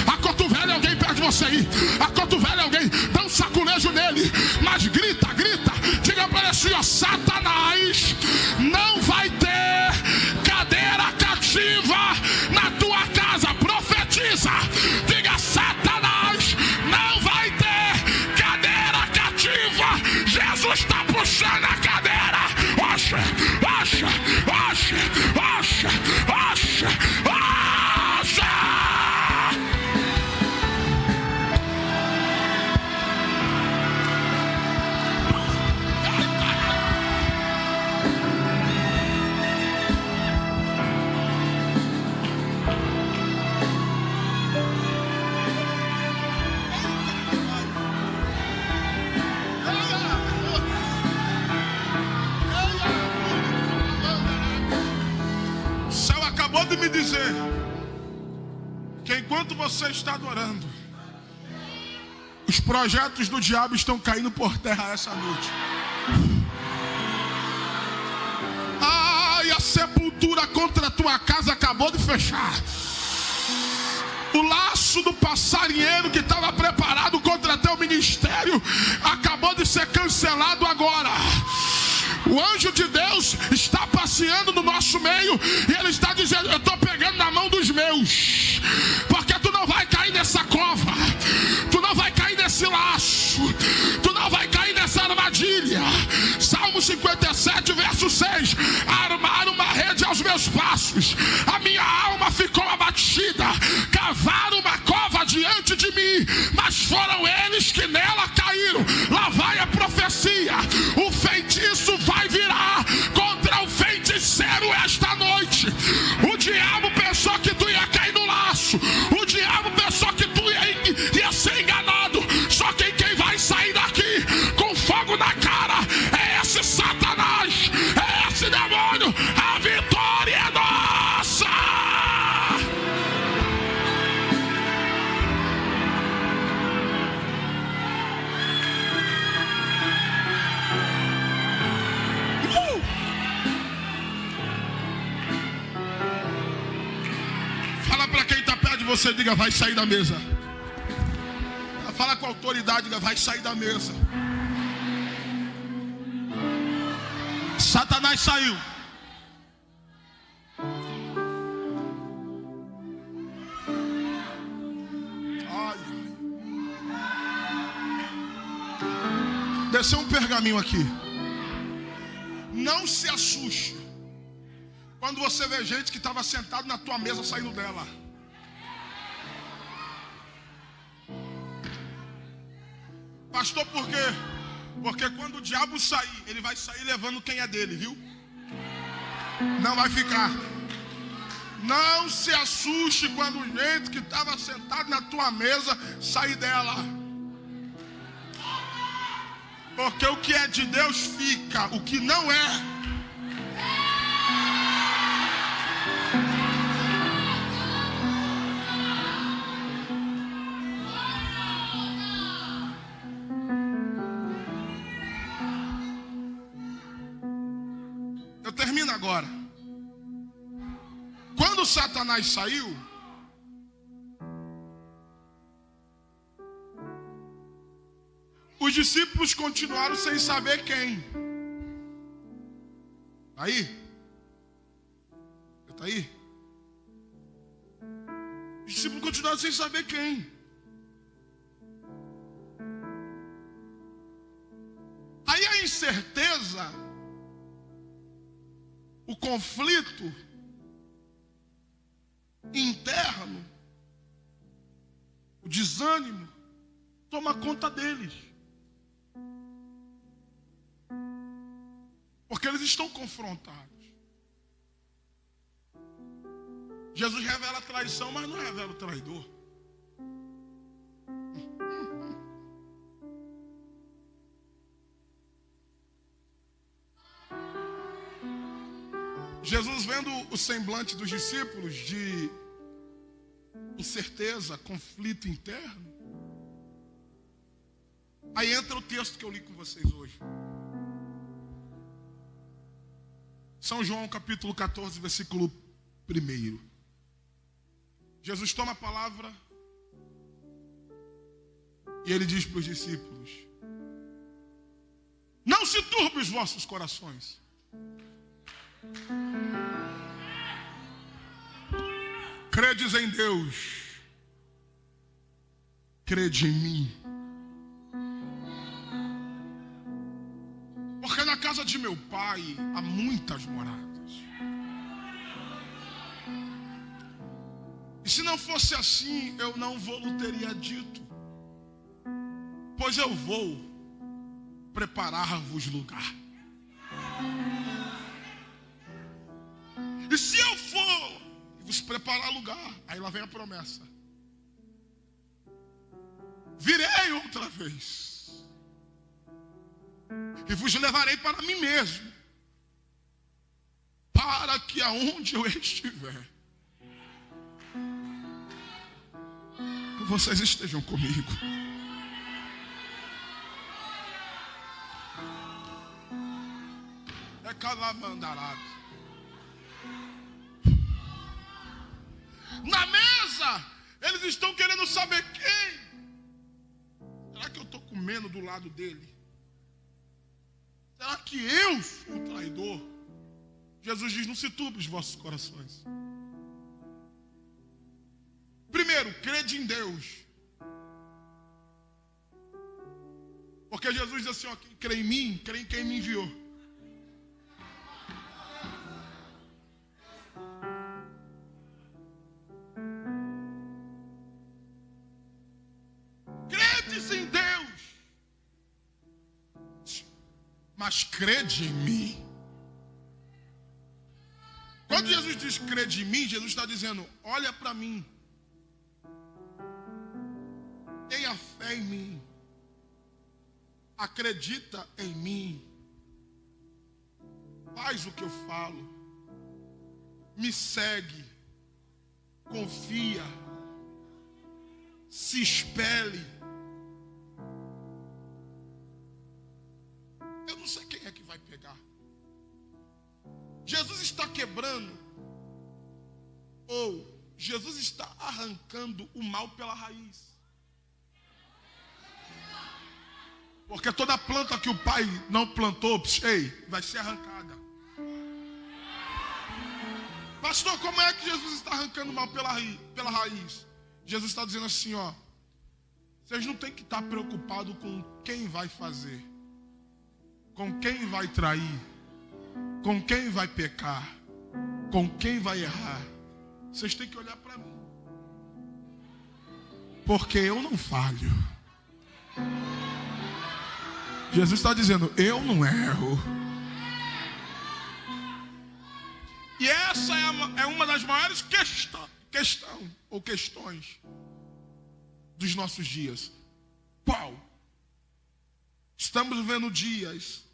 Acotovele alguém perto de você aí. Acotovele alguém. Dá um saculejo nele. Mas grita, grita. Diga para ele assim: ó, Satanás não vai ter cadeira cativa na tua casa. Profetiza. Diga: Satanás não vai ter cadeira cativa. Jesus está puxando a cadeira. Oxa, oxa, oxa, oxa, oxa, oxa. Pode me dizer que enquanto você está adorando, os projetos do diabo estão caindo por terra essa noite. E a sepultura contra a tua casa acabou de fechar. O laço do passarinheiro que estava preparado contra teu ministério acabou de ser cancelado agora. O anjo de Deus está passeando no nosso meio e ele está dizendo: eu estou pegando na mão dos meus, porque tu não vai cair nessa cova, tu não vai cair nesse laço, tu não vai cair nessa armadilha. Salmo 57, verso 6: armaram uma rede aos meus passos, a minha alma ficou abatida, cavaram uma cova diante de mim, mas foram eles que nela caíram. Lá vai a profecia: o feitiço vai virar contra o feiticeiro esta noite. O diabo pensou que tu ia cair no laço, o diabo pensou que tu ia ser enganado, só que quem vai sair daqui com fogo na cara é esse Satanás, é esse demônio. A vitória é nossa. Fala para quem está perto de você, diga: vai sair da mesa. Fala com autoridade, diga: vai sair da mesa. Satanás saiu. Desceu um pergaminho aqui. Não se assuste quando você vê gente que estava sentado na tua mesa saindo dela. Pastor, por quê? Porque quando o diabo sair, ele vai sair levando quem é dele, viu? Não vai ficar. Não se assuste quando gente que estava sentado na tua mesa sair dela. Porque o que é de Deus fica, o que não é. Eu termino agora. Quando Satanás saiu, os discípulos continuaram sem saber quem. Aí? Está aí? Os discípulos continuaram sem saber quem. Aí a incerteza, o conflito interno, o desânimo, toma conta deles. Porque eles estão confrontados. Jesus revela a traição, mas não revela o traidor. Jesus, vendo o semblante dos discípulos de incerteza, conflito interno, aí entra o texto que eu li com vocês hoje. São João capítulo 14, versículo 1. Jesus toma a palavra e ele diz para os discípulos: não se turbe os vossos corações. Credes em Deus, crede em mim. Porque na casa de meu pai há muitas moradas. E se não fosse assim, eu não vou teria dito. Pois eu vou preparar-vos lugar. E se eu for vos preparar lugar, aí lá vem a promessa: virei outra vez e vos levarei para mim mesmo, para que aonde eu estiver, vocês estejam comigo. É calamandarado. Na mesa, eles estão querendo saber quem. Será que eu estou comendo do lado dele? Será que eu sou o traidor? Jesus diz, não se turbe os vossos corações. Primeiro, crede em Deus. Porque Jesus diz assim, ó, quem crê em mim, crê em quem me enviou. Credes em Deus, mas crede em mim. Quando Jesus diz crede em mim, Jesus está dizendo, olha para mim. Tenha fé em mim. Acredita em mim. Faz o que eu falo. Me segue. Confia. Se espelhe. Eu não sei quem é que vai pegar. Jesus está quebrando, ou Jesus está arrancando o mal pela raiz. Porque toda planta que o pai não plantou, vai ser arrancada. Pastor, como é que Jesus está arrancando o mal pela raiz? Jesus está dizendo assim, ó, vocês não têm que estar preocupados com quem vai fazer, com quem vai trair, com quem vai pecar, com quem vai errar. Vocês têm que olhar para mim, porque eu não falho. Jesus está dizendo, eu não erro. E essa é uma das maiores questões dos nossos dias. Qual? Estamos vivendo dias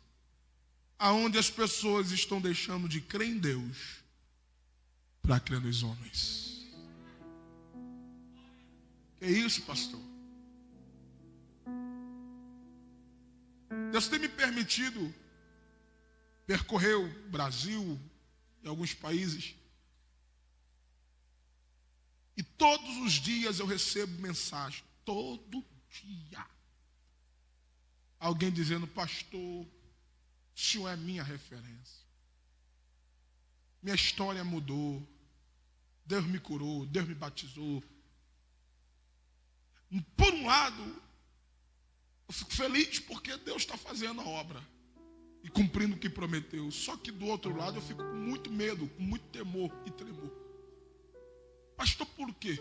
aonde as pessoas estão deixando de crer em Deus para crer nos homens. Que é isso, pastor? Deus tem me permitido percorrer o Brasil e alguns países, e todos os dias eu recebo mensagem, todo dia, alguém dizendo, pastor, o senhor é minha referência. Minha história mudou. Deus me curou, Deus me batizou. Por um lado, eu fico feliz porque Deus está fazendo a obra e cumprindo o que prometeu. Só que do outro lado eu fico com muito medo, com muito temor e tremor. Pastor, por quê?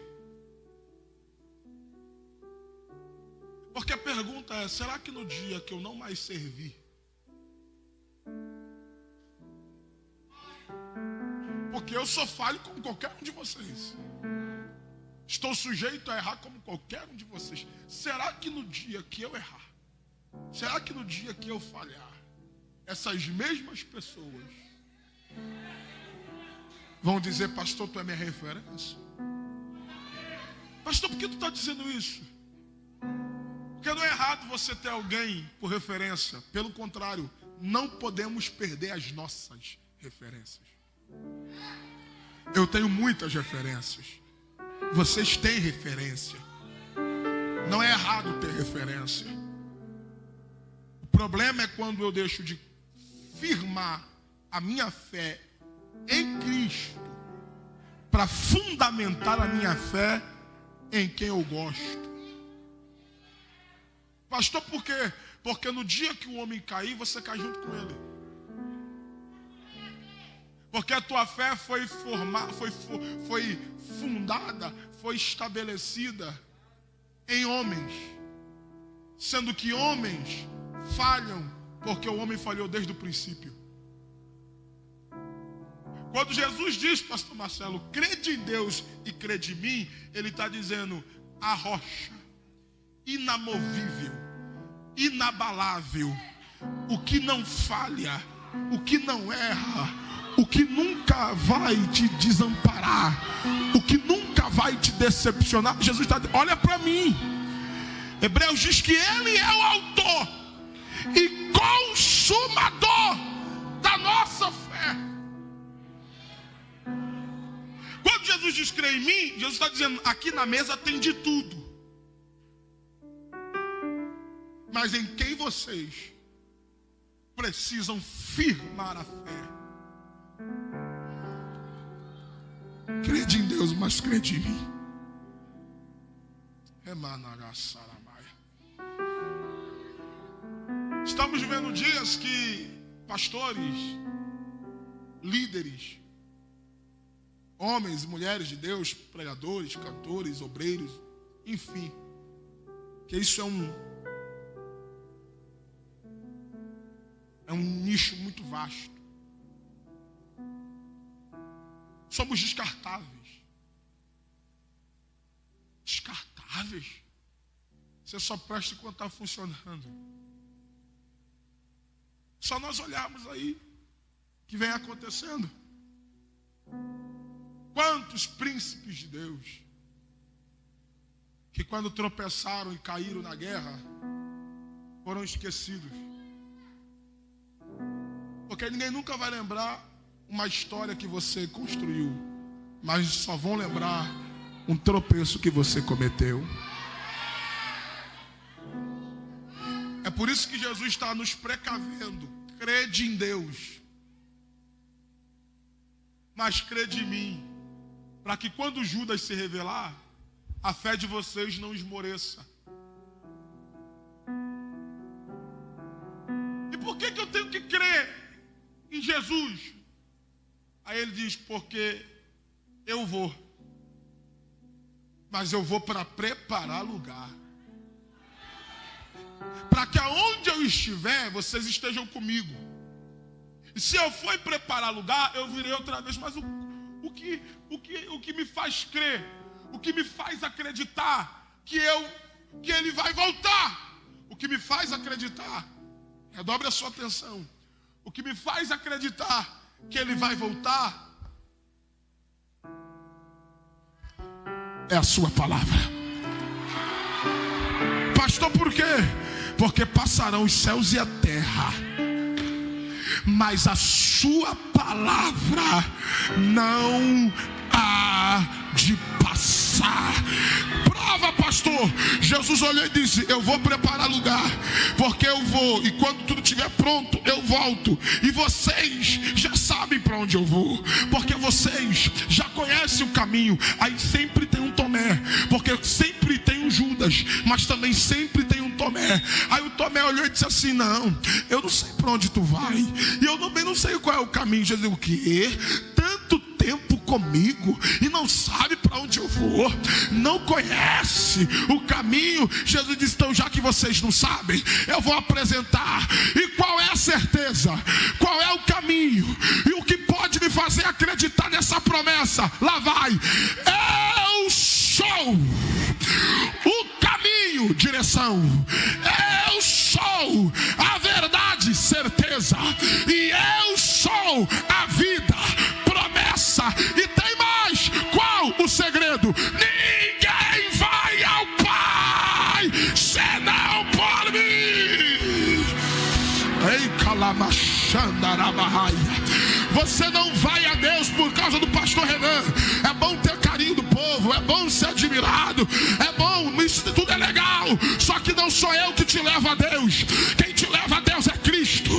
Porque a pergunta é, será que no dia que eu não mais servir, porque eu sou falho como qualquer um de vocês, estou sujeito a errar como qualquer um de vocês, será que no dia que eu errar, será que no dia que eu falhar, essas mesmas pessoas vão dizer, pastor, tu é minha referência? Pastor, por que tu está dizendo isso? Porque não é errado você ter alguém por referência. Pelo contrário, não podemos perder as nossas referências. Eu tenho muitas referências. Vocês têm referência. Não é errado ter referência. O problema é quando eu deixo de firmar a minha fé em Cristo para fundamentar a minha fé em quem eu gosto. Pastor, por quê? Porque no dia que o homem cair, você cai junto com ele. Porque a tua fé foi fundada, foi estabelecida em homens. Sendo que homens falham, porque o homem falhou desde o princípio. Quando Jesus diz, pastor Marcelo, crede em Deus e crede em mim, ele está dizendo, a rocha inamovível, inabalável, o que não falha, o que não erra, o que nunca vai te desamparar, o que nunca vai te decepcionar. Jesus está dizendo, olha para mim. Hebreus diz que Ele é o autor e consumador da nossa fé. Quando Jesus diz crê em mim, Jesus está dizendo, aqui na mesa tem de tudo. Mas em quem vocês precisam firmar a fé? Crede em Deus, mas crede em mim. Estamos vivendo dias que pastores, líderes, homens e mulheres de Deus, pregadores, cantores, obreiros, enfim, que isso é um nicho muito vasto. Somos descartáveis. Descartáveis? Você só presta enquanto está funcionando. Só nós olharmos aí que vem acontecendo. Quantos príncipes de Deus que quando tropeçaram e caíram na guerra foram esquecidos. Porque ninguém nunca vai lembrar uma história que você construiu, mas só vão lembrar um tropeço que você cometeu. É por isso que Jesus está nos precavendo. Crede em Deus, mas crede em mim, para que quando Judas se revelar, a fé de vocês não esmoreça. E por que eu tenho que crer em Jesus? Aí ele diz, porque eu vou, mas eu vou para preparar lugar, para que aonde eu estiver, vocês estejam comigo. E se eu for preparar lugar, eu virei outra vez. Mas o que me faz crer, o que me faz acreditar que ele vai voltar, o que me faz acreditar, redobre a sua atenção, o que me faz acreditar que ele vai voltar é a sua palavra. Pastor, por quê? Porque passarão os céus e a terra, mas a sua palavra não há de passar. Prova, pastor. Jesus olhou e disse, eu vou preparar lugar, porque eu vou, e quando tudo estiver pronto, eu volto. E vocês já sabem para onde eu vou, porque vocês já conhecem o caminho. Aí sempre tem um Tomé, porque sempre tem um Judas, mas também sempre tem um Tomé. Aí o Tomé olhou e disse assim, não, eu não sei para onde tu vai, e eu também não sei qual é o caminho. Jesus, o quê? Tanto tempo comigo e não sabe para onde eu vou, não conhece o caminho. Jesus disse, então já que vocês não sabem, eu vou apresentar. E qual é a certeza? Qual é o caminho? E o que pode me fazer acreditar nessa promessa? Lá vai, eu sou o caminho, direção, eu sou a verdade, certeza, e eu sou a vida, promessa. E tem mais, qual o segredo? Ninguém vai ao Pai senão por mim. Ei, calamachandarabahai. Você não vai a Deus por causa do pastor Renan. É bom ter carinho do povo, é bom ser admirado, é bom, isso tudo é legal. Só que não sou eu que te levo a Deus. Quem te leva a Deus é Cristo.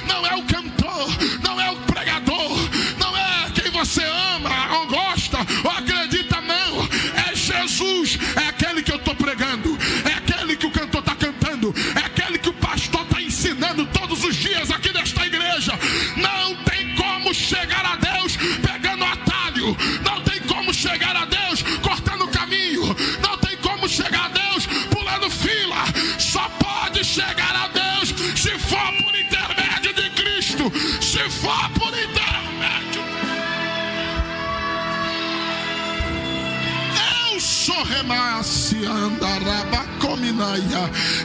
Não é o cantor, não é o pregador, não é quem você ama ou gosta ou acredita, não. É Jesus, é aquele que eu estou pregando, é aquele que o cantor está cantando, é aquele que o pastor está ensinando todos os dias aqui nesta igreja. Não tem como chegar a Deus pegando atalho, não tem como chegar a Deus cortando caminho, não tem como chegar a Deus pulando fila. Só pode chegar a Deus se for por intermédio de Cristo, se for por intermédio. Eu sou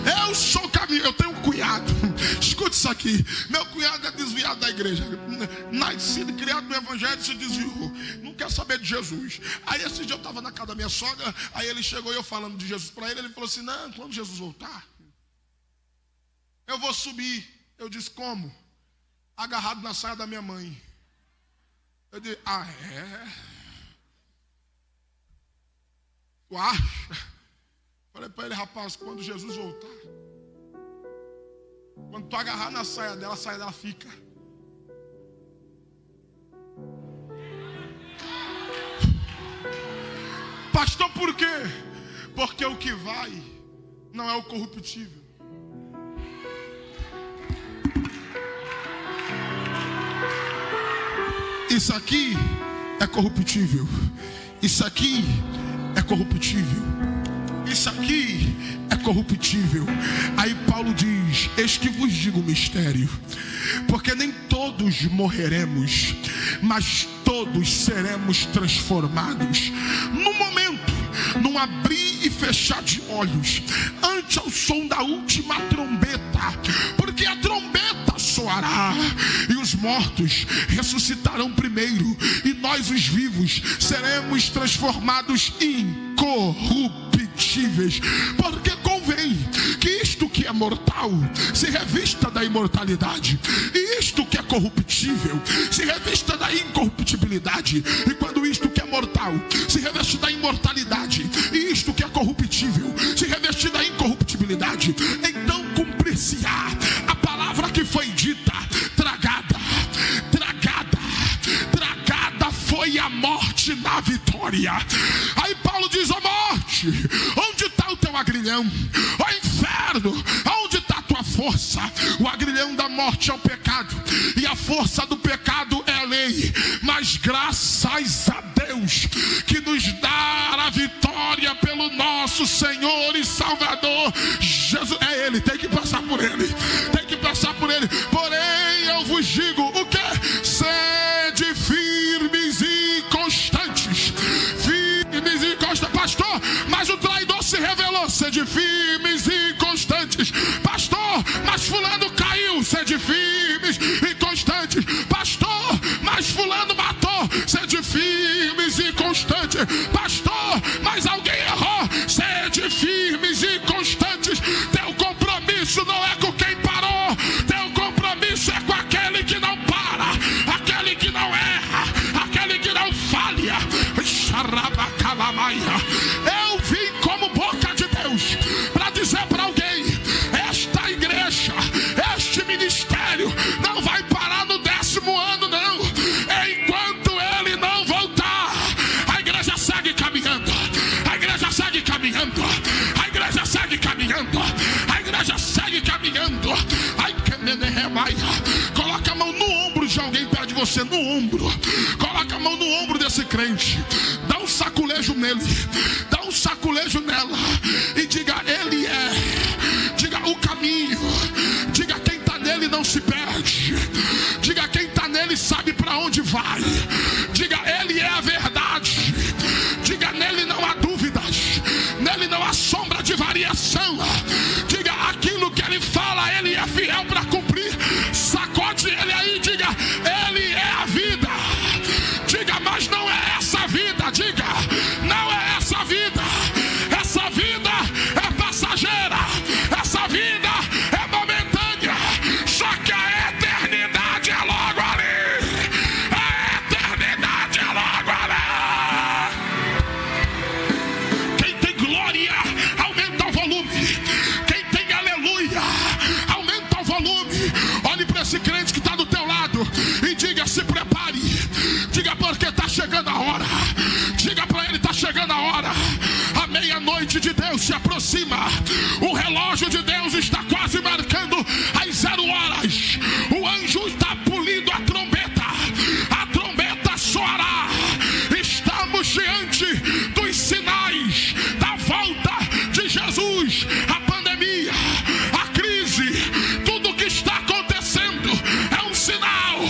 Eu sou o caminho. Eu tenho um cunhado. Escute isso aqui. Meu cunhado é desviado da igreja. Nascido e criado no evangelho, se desviou. Não quer saber de Jesus. Aí esse dia eu estava na casa da minha sogra. Aí ele chegou e eu falando de Jesus para ele. Ele falou assim: não, quando Jesus voltar, eu vou subir. Eu disse: como? Agarrado na saia da minha mãe. Eu disse: ah, é? Tu acha? Falei para ele: rapaz, quando Jesus voltar, quando tu agarrar na saia dela, a saia dela fica. Pastor, por quê? Porque o que vai não é o corruptível. Isso aqui é corruptível. Isso aqui é corruptível. Isso aqui é corruptível. Aí Paulo diz: eis que vos digo o mistério, porque nem todos morreremos, mas todos seremos transformados no momento, num abrir e fechar de olhos, ante ao som da última trombeta. Porque a trombeta soará, e os mortos ressuscitarão primeiro, e nós os vivos seremos transformados incorruptíveis. Porque convém que isto que é mortal se revista da imortalidade, e isto que é corruptível se revista da incorruptibilidade. E quando isto que é mortal se reveste da imortalidade, e isto que é corruptível se reveste da incorruptibilidade, então cumprir-se-á a palavra que foi dita: tragada, tragada, tragada foi a morte na vitória. Aí Paulo diz: ó morte, onde está o teu agrilhão? Ó inferno, onde está a tua força? O agrilhão da morte é o pecado, e a força do pecado é a lei. Mas graças a Deus que nos dá a vitória pelo nosso Senhor e Salvador Jesus. É Ele, tem que passar por Ele, tem que passar por Ele. Porém eu vos digo o que? Sede firmes e constantes. Firmes e constantes. Pastor, mas o traidor se revelou. Sede firmes e constantes. Pastor, mas fulano caiu. Sede firmes e constantes. Pastor, mas fulano matou. Sede firmes e constantes. Pastor, mas alguém errou. Sede firmes e constantes. Teu compromisso não é com quem parou. Teu compromisso é com aquele que não para, aquele que não erra, aquele que não falha. Eu vim como boca de Deus para dizer para alguém: esta igreja, este ministério não vai parar no 10º ano, não. Enquanto ele não voltar, a igreja segue caminhando, a igreja segue caminhando, a igreja segue caminhando, a igreja segue caminhando. Ai, que coloca a mão no ombro de alguém perto de você, no ombro. Coloca a mão no ombro desse crente, dá um saculejo nele, dá um saculejo nela e diga: ele é. Diga: o caminho. Diga: quem está nele não se perde. Diga: quem está nele sabe para onde vai. Diga: ele é a verdade. Diga: nele não há dúvidas, nele não há sombra de variação. Diga: aquilo que ele fala, ele é fiel para cumprir. Sacode ele aí, diga: ele é a vida. Diga: mas não é essa vida. Diga: não é essa vida. Essa vida é passageira. Essa vida é momentânea. Só que a eternidade é logo ali. A eternidade é logo ali. Quem tem glória, aumenta o volume. Quem tem aleluia, aumenta o volume. Olhe para esse crente que está do teu lado e diga: se prepare. Diga: porque está chegando a hora. Diga para ele: está chegando a hora. A meia-noite de Deus se aproxima. O relógio de Deus está quase marcando as 0 horas. O anjo está pulindo a trombeta. A trombeta soará. Estamos diante dos sinais da volta de Jesus. A pandemia, a crise, tudo que está acontecendo é um sinal.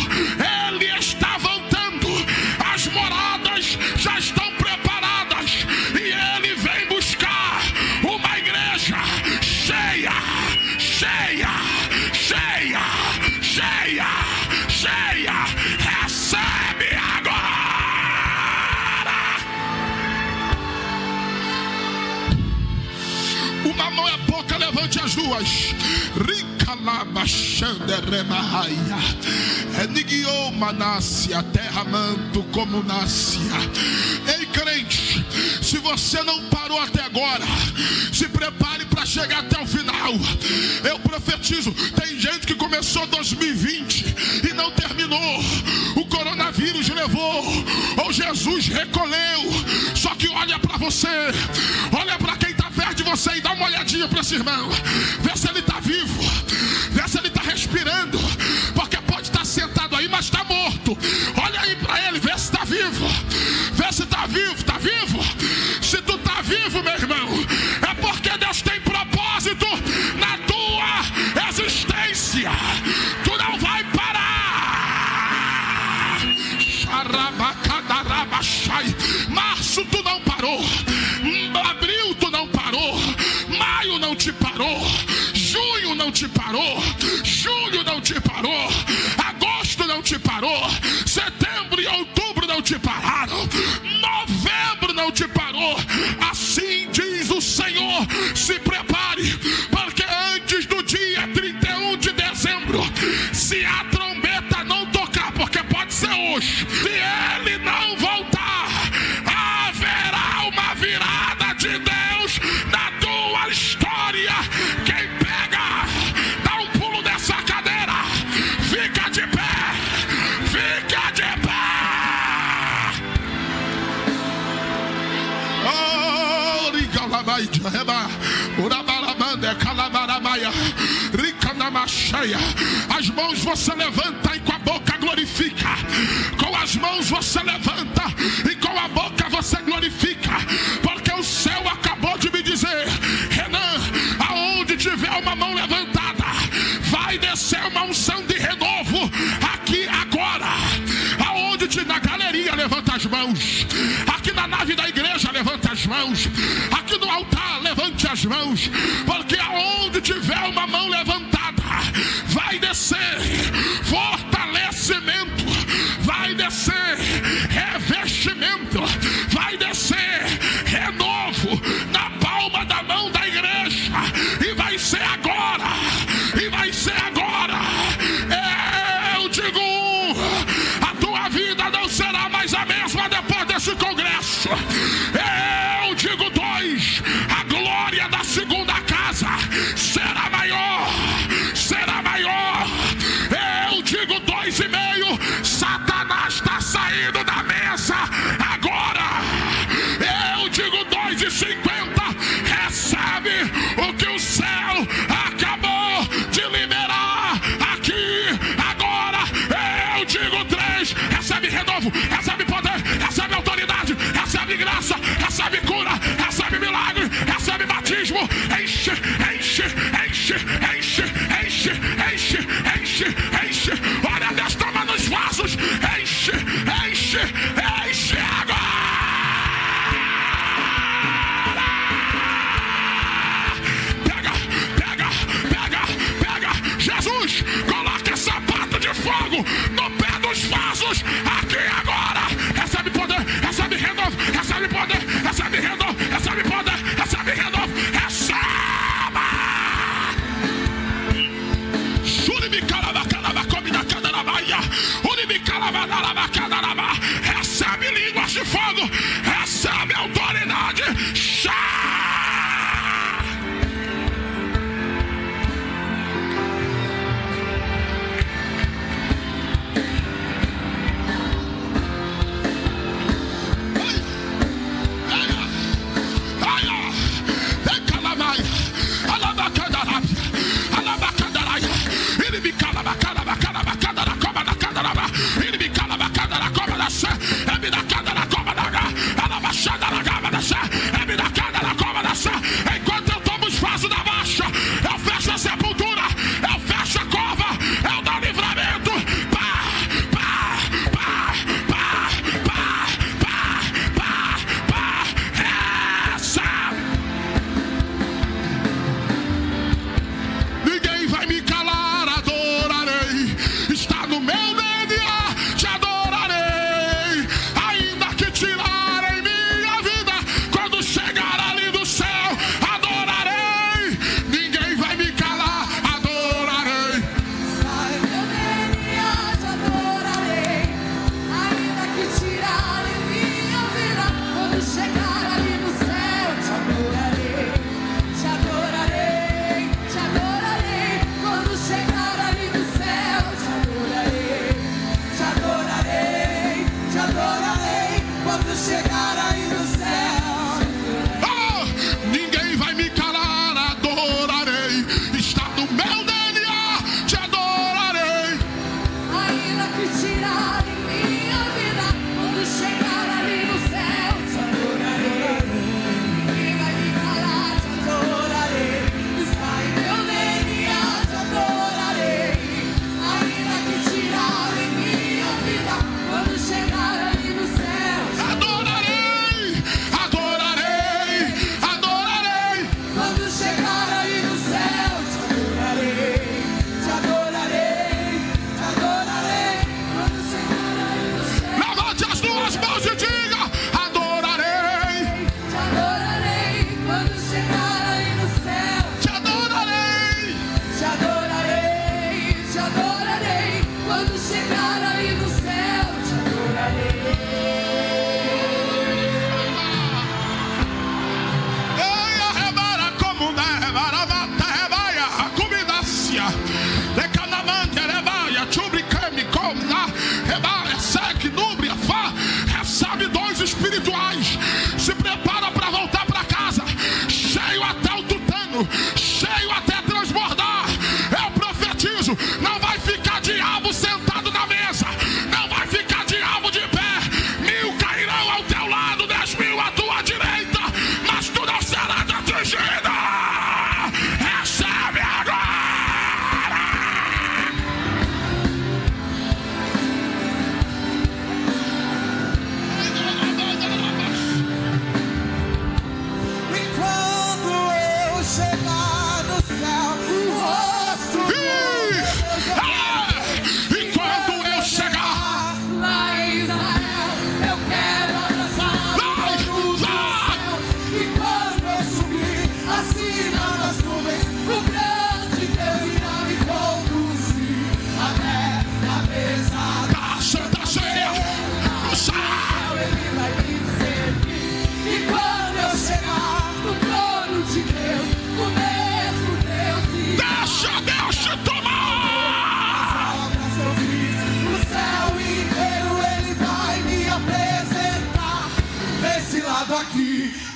Ele está voltando. As moradas já estão preparadas e ele vem buscar levante as duas. Eniguiou Manácia, terra manto como Nácia. Ei, crente, se você não parou até agora, se prepare para chegar até o final. Eu profetizo, tem gente que começou 2020 e não terminou. O coronavírus levou, ou Jesus recolheu. Só que olha para você, olha para quem está perto de você e dá uma olhadinha para esse irmão. Vê se ele está vivo, vê se ele está respirando, porque pode estar sentado aí, mas está morto. Olha aí para ele, vê se está vivo, vê se está vivo, está vivo. Se tu está vivo, meu irmão, é porque Deus tem propósito na tua existência. Tu não vai parar. Março tu não parou, abril tu não parou, maio não te parou, junho não te parou, julho não te parou, agosto não te parou, setembro e outubro não te pararam, novembro não te parou. Assim diz o Senhor: se prepare, porque antes do dia 31 de dezembro, se a trombeta não tocar, porque pode ser hoje, se ele não voltar, haverá uma virada de Deus na tua história. Quem pega, dá um pulo dessa cadeira, fica de pé, fica de pé. As mãos você levanta e com a boca glorifica. Com as mãos você levanta e com a boca você glorifica. Porque o céu acabou de me dizer: Renan, aonde tiver uma mão levantada, vai descer uma unção de renovo aqui agora. Aonde na galeria, levanta as mãos. Aqui na nave da igreja, levanta as mãos. Aqui no altar, levante as mãos. Porque aonde tiver uma mão levantada, vai descer fortalecimento, vai descer revestimento, vai descer renovo na palma da mão da igreja. E vai ser agora, e vai ser agora. Eu digo, a tua vida não será mais a mesma depois desse congresso. Eu digo 2, a glória da segunda casa será maior, será maior. Eu digo 2,5, Satanás está saindo da mesa agora. Eu digo 2,50, recebe o que o céu acabou de liberar aqui agora. Eu digo 3, recebe renovo, recebe poder, recebe autoridade, recebe graça, recebe cura, recebe milagre, recebe batismo. Enche, enche, enche, enche, enche, enche, enche, enche. Olha, Deus toma nos vasos. Enche, enche, enche agora. Pega, pega, pega, pega. Jesus, coloca esse sapato de fogo no pé dos vasos aqui agora.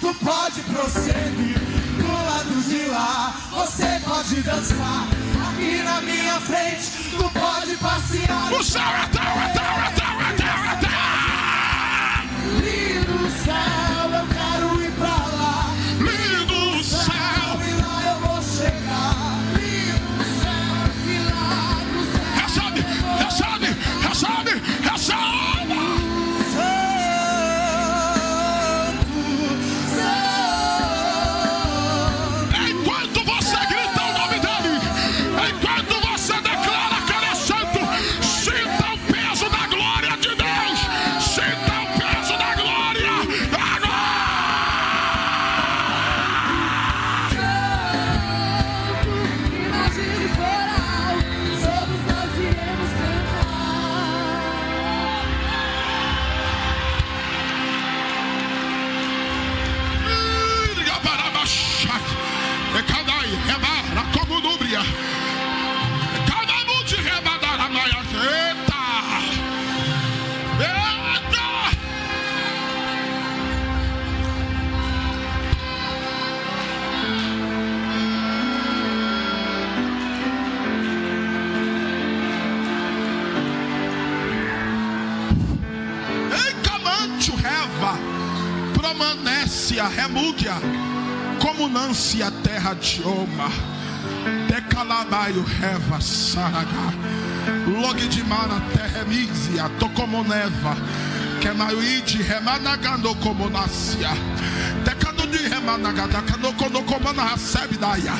tu pode prosseguir. Do lado de lá, você pode dançar. Aqui na minha frente, tu pode passear. O céu é teu, é teu, é teu, é teu, é teu. Lindo céu, eu quero ir pra lá. Lindo céu. E lá eu vou chegar. Lindo céu, e lá no céu. Recebe, recebe, recebe, recebe. Enquanto você grita o nome dele, enquanto você declara que ele é santo, sinta o peso da glória de Deus. Sinta o peso da glória. Agora! Imagine coral, todos nós iremos Ecadai, rebara, como núbria. Ecadamude, rebadar a maia. Eita! Eita! Encamante, reva, promanece a remúdia. Comunância terra de Oma, decalabaio reva saraga, log de mara terra mísia, tocomoneva, que maiuide remanagando comunácia, decano de remanagada, cano comona recebe daia,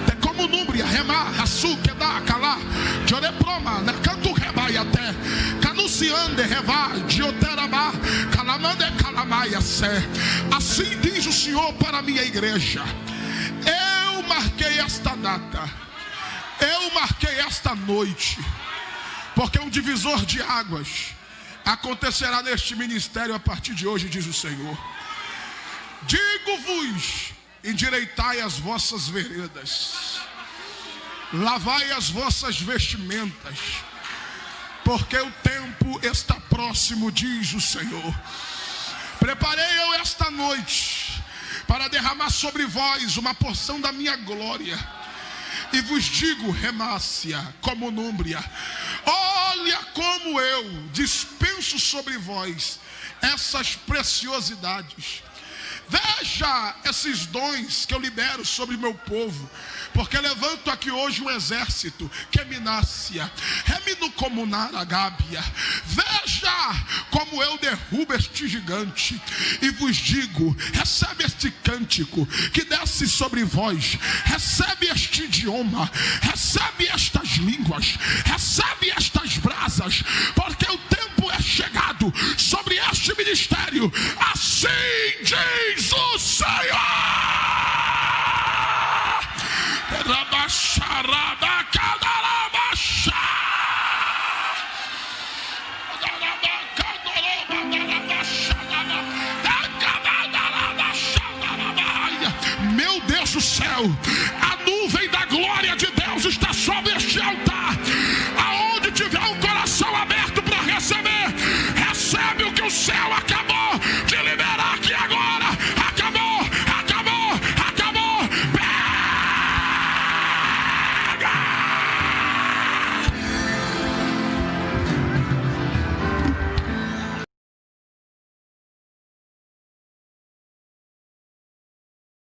decomo núbria, rema, raçu, que dá, calá, joreproma, né, canto rebaia até, canunciande, reva, dioterama, calamande, calamaia, sé. Assim diz o Senhor para a minha igreja: eu marquei esta data, eu marquei esta noite, porque um divisor de águas acontecerá neste ministério a partir de hoje, diz o Senhor. Digo-vos: endireitai as vossas veredas, lavai as vossas vestimentas, porque o tempo está próximo, diz o Senhor. Preparei eu esta noite para derramar sobre vós uma porção da minha glória. E vos digo, remácia, como númbria, olha como eu dispenso sobre vós essas preciosidades. Veja esses dons que eu libero sobre meu povo, porque levanto aqui hoje um exército que eminácia, remino comunar a gábia. Veja como eu derrubo este gigante e vos digo: recebe este cântico que desce sobre vós, recebe este idioma, recebe estas línguas, recebe estas brasas, porque o tempo é chegado sobre este ministério. Assim diz o Senhor. Meu Deus do céu, a nuvem da glória de Deus está sobre este altar. Aonde tiver um coração aberto para receber, recebe o que o céu acabou